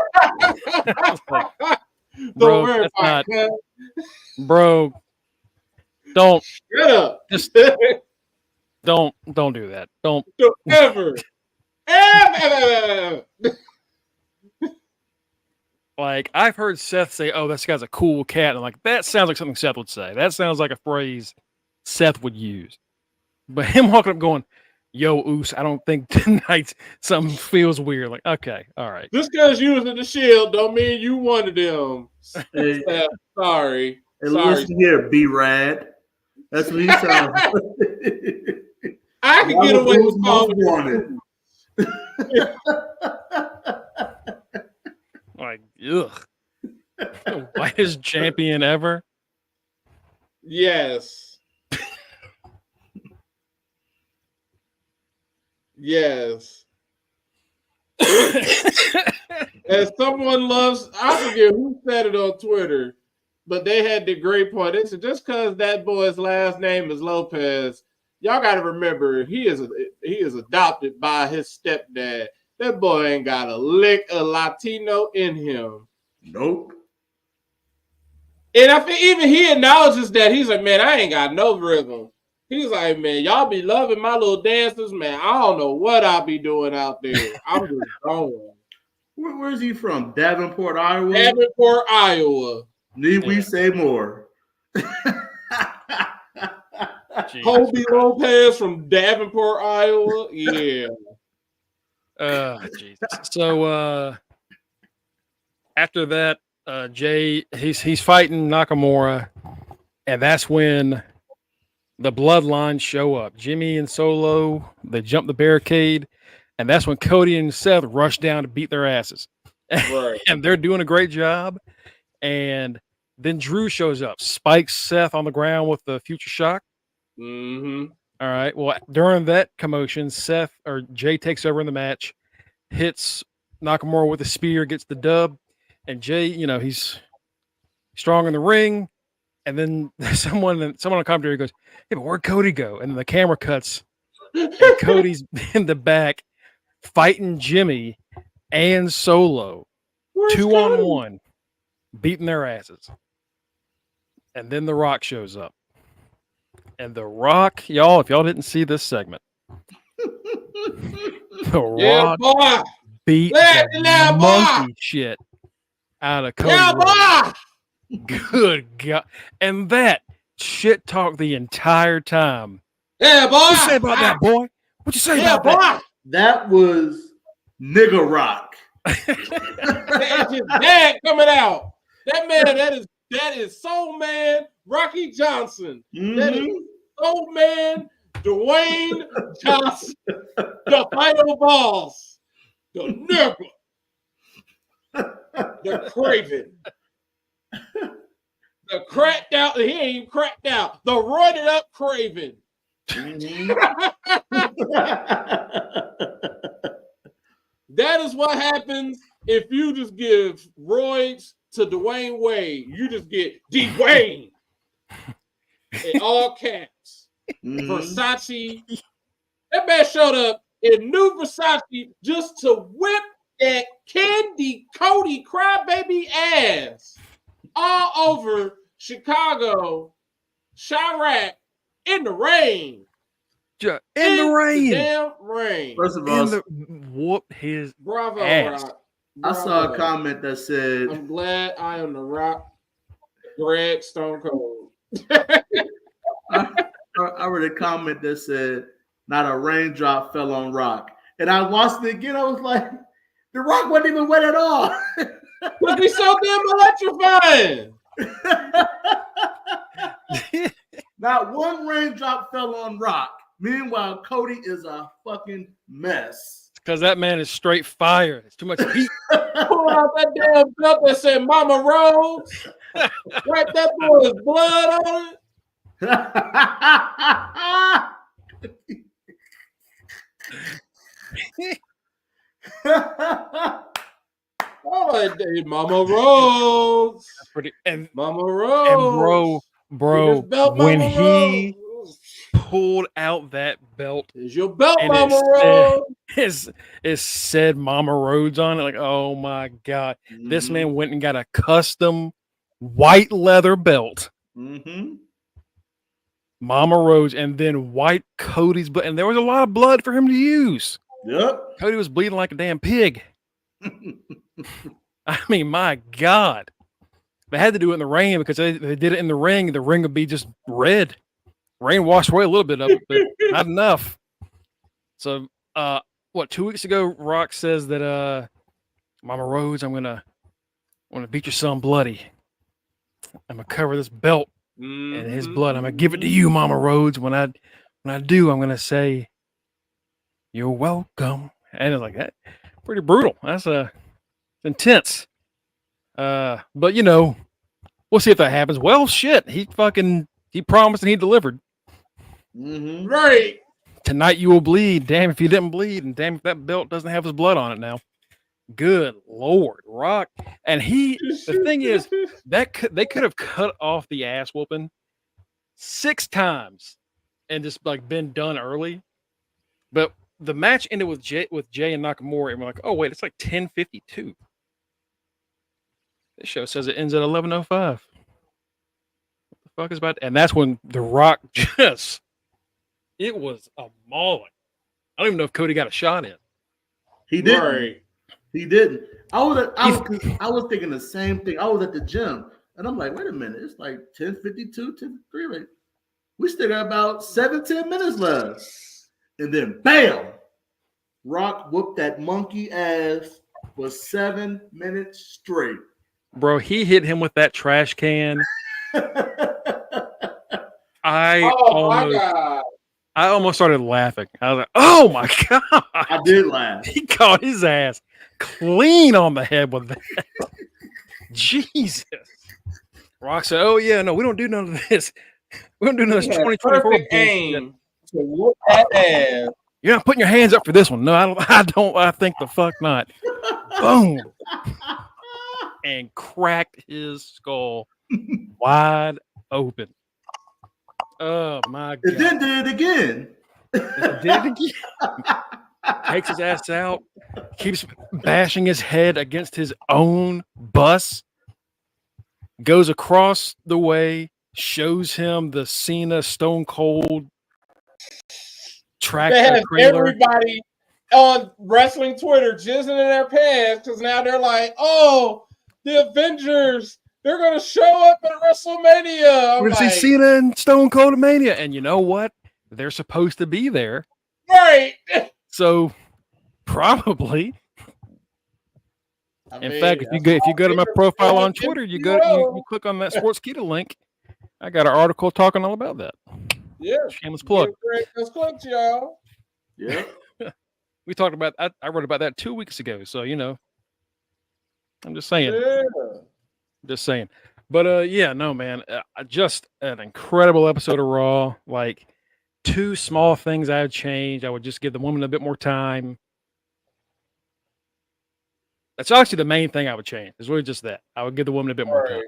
C: Don't worry about it, cuz.
A: Bro, don't.
C: Shut up.
A: Just don't do that. Don't
C: ever.
A: Like, I've heard Seth say, "Oh, this guy's a cool cat." And I'm like, that sounds like something Seth would say. That sounds like a phrase Seth would use. But him walking up going, "Yo, Oos, I don't think tonight something feels weird." Like, okay, all right.
C: This guy's using the shield don't mean you one of them.
D: Hey,
C: sorry.
D: Hey, listen here, B-Rad. That's what he sounds like.
C: I can get away with calling
D: wanted.
A: Like, ugh. The whitest champion ever.
C: Yes. Yes. As someone loves, I forget who said it on Twitter, but they had the great point. They said just because that boy's last name is Lopez, y'all got to remember he is adopted by his stepdad. That boy ain't got a lick of Latino in him.
D: Nope.
C: And I think even he acknowledges that. He's like, man, I ain't got no rhythm. He's like, man, y'all be loving my little dances, man. I don't know what I'll be doing out there. I'm just going.
D: Where's he from? Davenport, Iowa?
C: Davenport, Iowa.
D: Need we say more?
C: Kobe Lopez from Davenport, Iowa. Yeah.
A: Jesus. So after that, Jay, he's fighting Nakamura, and that's when the bloodlines show up. Jimmy and Solo, they jump the barricade, and that's when Cody and Seth rush down to beat their asses.
C: Right.
A: And they're doing a great job. And then Drew shows up, spikes Seth on the ground with the future shock.
C: Mm-hmm.
A: All right. Well, during that commotion, Jay takes over in the match, hits Nakamura with a spear, gets the dub, and Jay, he's strong in the ring. And then someone on commentary goes, "Yeah, but where'd Cody go?" And then the camera cuts, and Cody's in the back fighting Jimmy and Solo,
C: Where's
A: 2-on-1, beating their asses. And then The Rock shows up. And The Rock, y'all, if y'all didn't see this segment, The Rock
C: boy.
A: beat the monkey shit out of Cody.
C: Boy.
A: Good God. And that shit talk the entire time.
C: Yeah, boy.
A: What you say about that, boy? What you say about that?
D: That was nigga Rock.
C: That's his dad coming out. That man, that is Soul Man Rocky Johnson.
D: Mm-hmm.
C: That is Soul Man Dwayne Johnson. The final boss. The nigga. The Craven. The cracked out, he ain't even cracked out. The roided up Craven.
D: Mm-hmm.
C: That is what happens if you just give roids to Dwayne Wade. You just get Dwayne in all caps.
D: Mm-hmm.
C: Versace. That man showed up in new Versace just to whip that Candy Cody crybaby ass all over Chicago, Chirac, in the rain.
A: In the rain.
C: Damn rain.
D: First of all,
A: whoop his
C: Bravo,
A: ass.
C: Rock.
D: I
C: Bravo.
D: saw a comment that said,
C: I'm glad I am the Rock, Greg Stone Cold.
D: I read a comment that said, not a raindrop fell on Rock. And I watched it again. I was like, the Rock wasn't even wet at all.
C: But he's so damn electrifying.
D: Not one raindrop fell on Rock. Meanwhile, Cody is a fucking mess.
A: Because that man is straight fire. It's too much heat.
C: Pull out that damn belt that said Mama Rose. Wipe that boy's blood on it. Oh, Mama Rose.
A: That's pretty. And
C: Mama Rose.
A: And bro,
C: Belt,
A: when
C: Mama
A: he
C: Rose.
A: pulled out that belt,
C: Is your belt,
A: and
C: Mama Rose?
A: it said Mama Rhodes on it. Like, oh my God.
D: Mm-hmm.
A: This man went and got a custom white leather belt.
D: Mm-hmm.
A: Mama Rhodes, and then white Cody's blood. And there was a lot of blood for him to use.
D: Yep.
A: Cody was bleeding like a damn pig. I mean, my God. They had to do it in the rain because they did it in the ring would be just red. Rain washed away a little bit of it, but not enough. So, 2 weeks ago, Rock says that, Mama Rhodes, I'm gonna beat your son bloody. I'm gonna cover this belt in his blood. I'm gonna give it to you, Mama Rhodes. When I do, I'm gonna say, "You're welcome." And it's like that. Pretty brutal. That's intense. But we'll see if that happens. Well, shit. He promised and he delivered.
D: Mm-hmm.
C: Right.
A: Tonight you will bleed. Damn if you didn't bleed, and damn if that belt doesn't have his blood on it now. Good Lord, Rock. And the thing is, they could have cut off the ass whooping 6 times and just like been done early. But the match ended with Jay and Nakamura, and we're like, oh wait, it's like 10:52. This show says it ends at 11:05. What the fuck is about? And that's when The Rock it was a mauling. I don't even know if Cody got a shot in.
D: He didn't. Right. He didn't. I was thinking the same thing. I was at the gym, and I'm like, wait a minute, it's like 10:52, 10:53. Like, we still got about 7-10 minutes left. And then, bam! Rock whooped that monkey ass for 7 minutes straight.
A: Bro, he hit him with that trash can. I almost started laughing. I was like, oh my God.
D: I did laugh.
A: He caught his ass clean on the head with that. Jesus. Rock said, oh yeah, no, we don't do none of this. We don't do none of this 2024
C: aim to whoop that ass.
A: You're not putting your hands up for this one. No, I don't. I think the fuck not. Boom. And cracked his skull wide open. Oh my God.
D: It then did it again.
A: It did it again. Takes his ass out, keeps bashing his head against his own bus, goes across the way, shows him the Cena Stone Cold tractor
C: they have
A: trailer.
C: Everybody on wrestling Twitter jizzing in their pants because now they're like, oh, the Avengers, they're going to show up at WrestleMania.
A: We're going to see Cena and Stone Cold Mania. And you know what? They're supposed to be there.
C: Right.
A: So probably. In fact, if you go to my profile on Twitter, you click on that Sportskeeda link. I got an article talking all about that.
C: Yeah.
A: Shameless plug.
C: Let's click, y'all.
D: Yeah.
A: We talked about I wrote about that 2 weeks ago. So, you know, I'm just saying.
C: Yeah.
A: Just saying. But yeah, no, man. Just an incredible episode of Raw. Like 2 small things I would change. I would just give the woman a bit more time. That's actually the main thing I would change. It's really just that. I would give the woman a bit more time.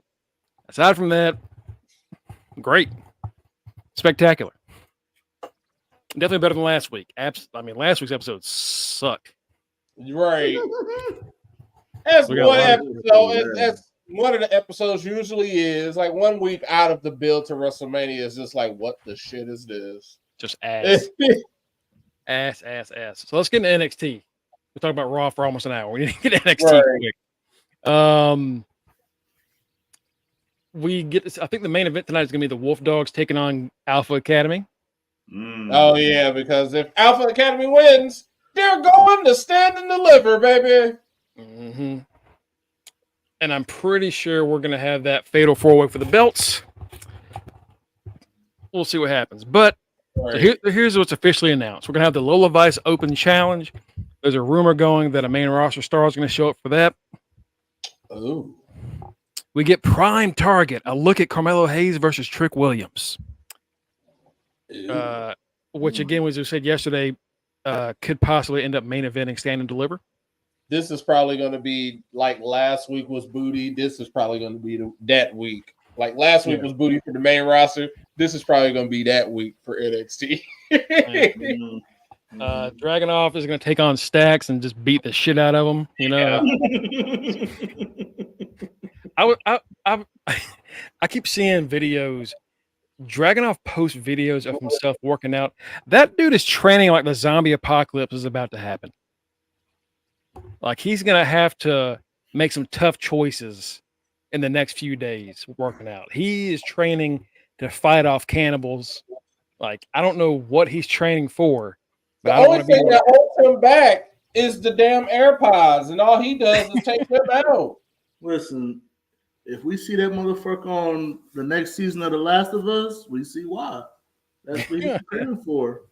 A: Aside from that, great. Spectacular. Definitely better than last week. Last week's episode sucked.
C: Right. That's one episode. That's one of the episodes usually is. Like 1 week out of the build to WrestleMania is just like, what the shit is this?
A: Just ass. ass. So let's get into NXT. We talked about Raw for almost an hour. We need to get NXT quick. We get this. I think the main event tonight is going to be the Wolf Dogs taking on Alpha Academy.
C: Oh yeah, because if Alpha Academy wins, they're going to stand and deliver, baby.
A: Mm-hmm. And I'm pretty sure we're going to have that fatal 4-way for the belts. We'll see what happens. But so here's what's officially announced. We're going to have the Lola Vice Open Challenge. There's a rumor going that a main roster star is going to show up for that.
C: Oh.
A: We get Prime Target, a look at Carmelo Hayes versus Trick Williams. Which, again, as we said yesterday, could possibly end up main eventing Stand and Deliver.
C: This is probably going to be like last week was Booty. This is probably going to be that week. Like last week was Booty for the main roster. This is probably going to be that week for NXT.
A: Dragunov is going to take on Stacks and just beat the shit out of him. You know, I keep seeing videos. Dragunov posts videos of himself working out. That dude is training like the zombie apocalypse is about to happen. Like he's going to have to make some tough choices in the next few days working out. He is training to fight off cannibals. Like, I don't know what he's training for.
C: But the only thing that holds him back is the damn AirPods, and all he does is take them out.
D: Listen, if we see that motherfucker on the next season of The Last of Us, we see why. That's what he's training for.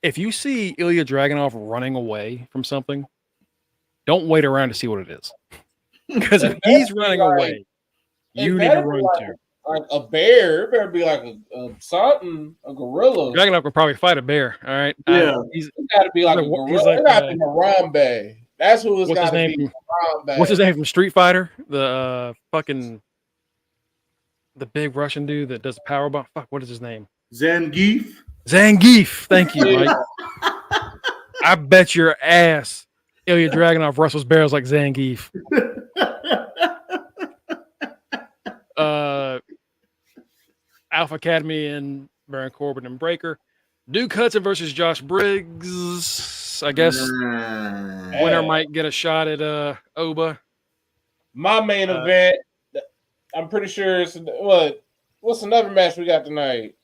A: If you see Ilya Dragunov running away from something, don't wait around to see what it is. Because if he's running away, you need to run too.
C: like a bear. It better be like a something, a gorilla.
A: Dragunov could probably fight a bear. All right.
D: Yeah.
A: He's
C: It got to be like a
A: he's
C: gorilla.
A: like,
C: It got to be Harambe. That's who it's
A: what's
C: got
A: his
C: to
A: name
C: be.
A: from-
C: Harambe.
A: what's his name from Street Fighter? The fucking the big Russian dude that does the power bomb. Fuck, what is his name?
D: Zangief.
A: Zangief. Thank you,
C: Yeah.
A: Mike. I bet your ass Ilya Dragunov wrestles bears like Zangief. Alpha Academy and Baron Corbin and Breaker. Duke Hudson versus Josh Briggs. I guess winner might get a shot at Oba.
C: My main event. I'm pretty sure it's what. What's another match we got tonight?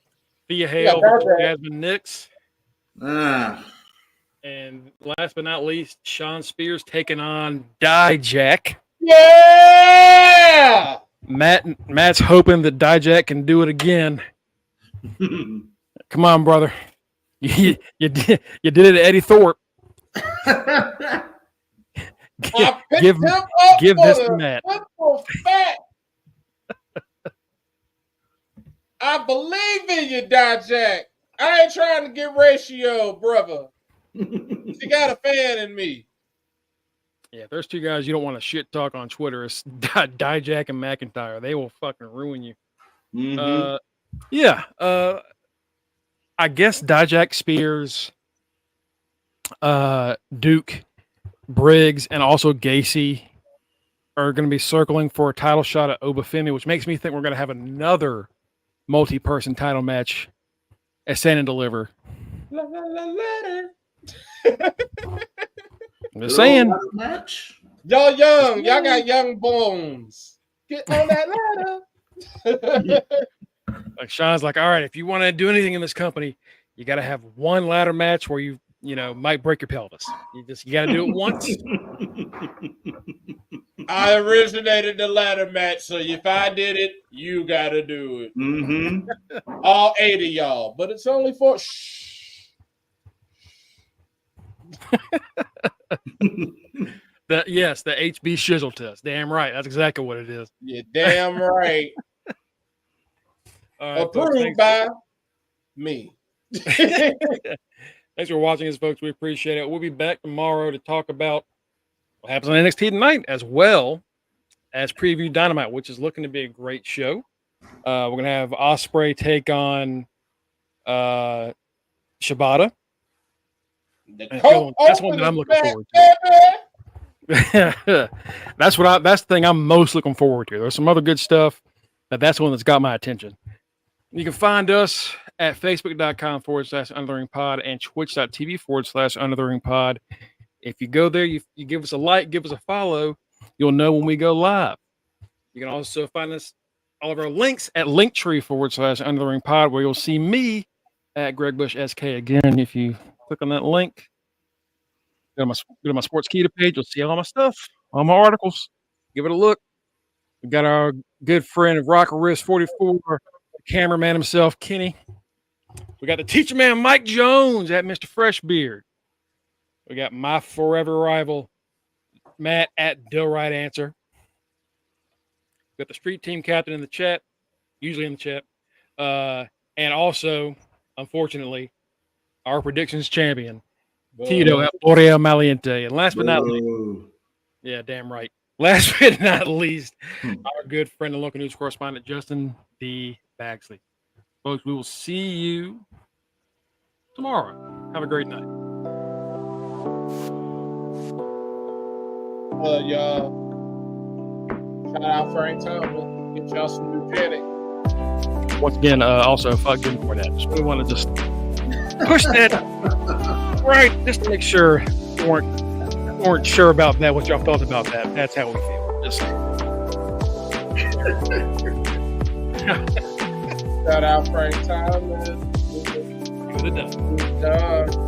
A: Thea Hale versus Jasmine Nix. And last but not least, Sean Spears taking on Dijak.
C: Yeah.
A: Matt's hoping that Dijak can do it again. Come on, brother. You did it to Eddie Thorpe. Give this to Matt.
C: I believe in you, Dijak. I ain't trying to get ratio, brother. You got a fan in me.
A: Yeah, there's two guys you don't want to shit talk on Twitter. It's Dijak and McIntyre. They will fucking ruin you. I guess Dijak, Spears, Duke, Briggs, and also Gacy are going to be circling for a title shot at Obafemi, which makes me think we're going to have another multi-person title match at Stand and Deliver. I'm just saying.
D: Match.
C: Y'all young. Y'all got young bones. Get on that ladder.
A: Like Sean's like, all right, if you want to do anything in this company, you got to have one ladder match where you might break your pelvis. You got to do it once.
C: I originated the ladder match, so if I did it, you got to do it.
D: Mm-hmm.
C: All 8 of y'all, but it's only for
A: the HB shizzle test. Damn right. That's exactly what it is.
C: You're damn right. Approved
A: folks,
C: by me.
A: Thanks for watching us, folks. We appreciate it. We'll be back tomorrow to talk about what happens on NXT tonight, as well as preview Dynamite, which is looking to be a great show. We're going to have Ospreay take on Shibata. That's one that I'm looking forward to. That's the thing I'm most looking forward to. There's some other good stuff, but that's one that's got my attention. You can find us at facebook.com/UnderTheRingPod and twitch.tv/UnderTheRingPod. If you go there, you give us a like, give us a follow, you'll know when we go live. You can also find us all of our links at linktree/UnderTheRingPod, where you'll see me at Greg Bush SK again. If you click on that link, go to my Sports Keto page, you'll see all my stuff, all my articles. Give it a look. We got our good friend Rocker Wrist 44, the cameraman himself, Kenny. We got the teacher man, Mike Jones at Mr. Freshbeard. We got my forever rival, Matt at Dill Right Answer. We got the street team captain in the chat, usually in the chat. And also, unfortunately, our predictions champion, Tito at Oreo Maliente. And last but not least, yeah, damn right. Last but not least, our good friend and local news correspondent, Justin D. Bagsley. Folks, we will see you tomorrow. Have a great night.
C: Y'all. Shout out Frank Thomas. Get y'all some new panic.
A: Once again, also, fuck good for that. We want to just push that right, just to make sure you weren't sure about that, what y'all thought about that. That's how we feel. Just
C: shout out Frank Thomas.
A: good enough.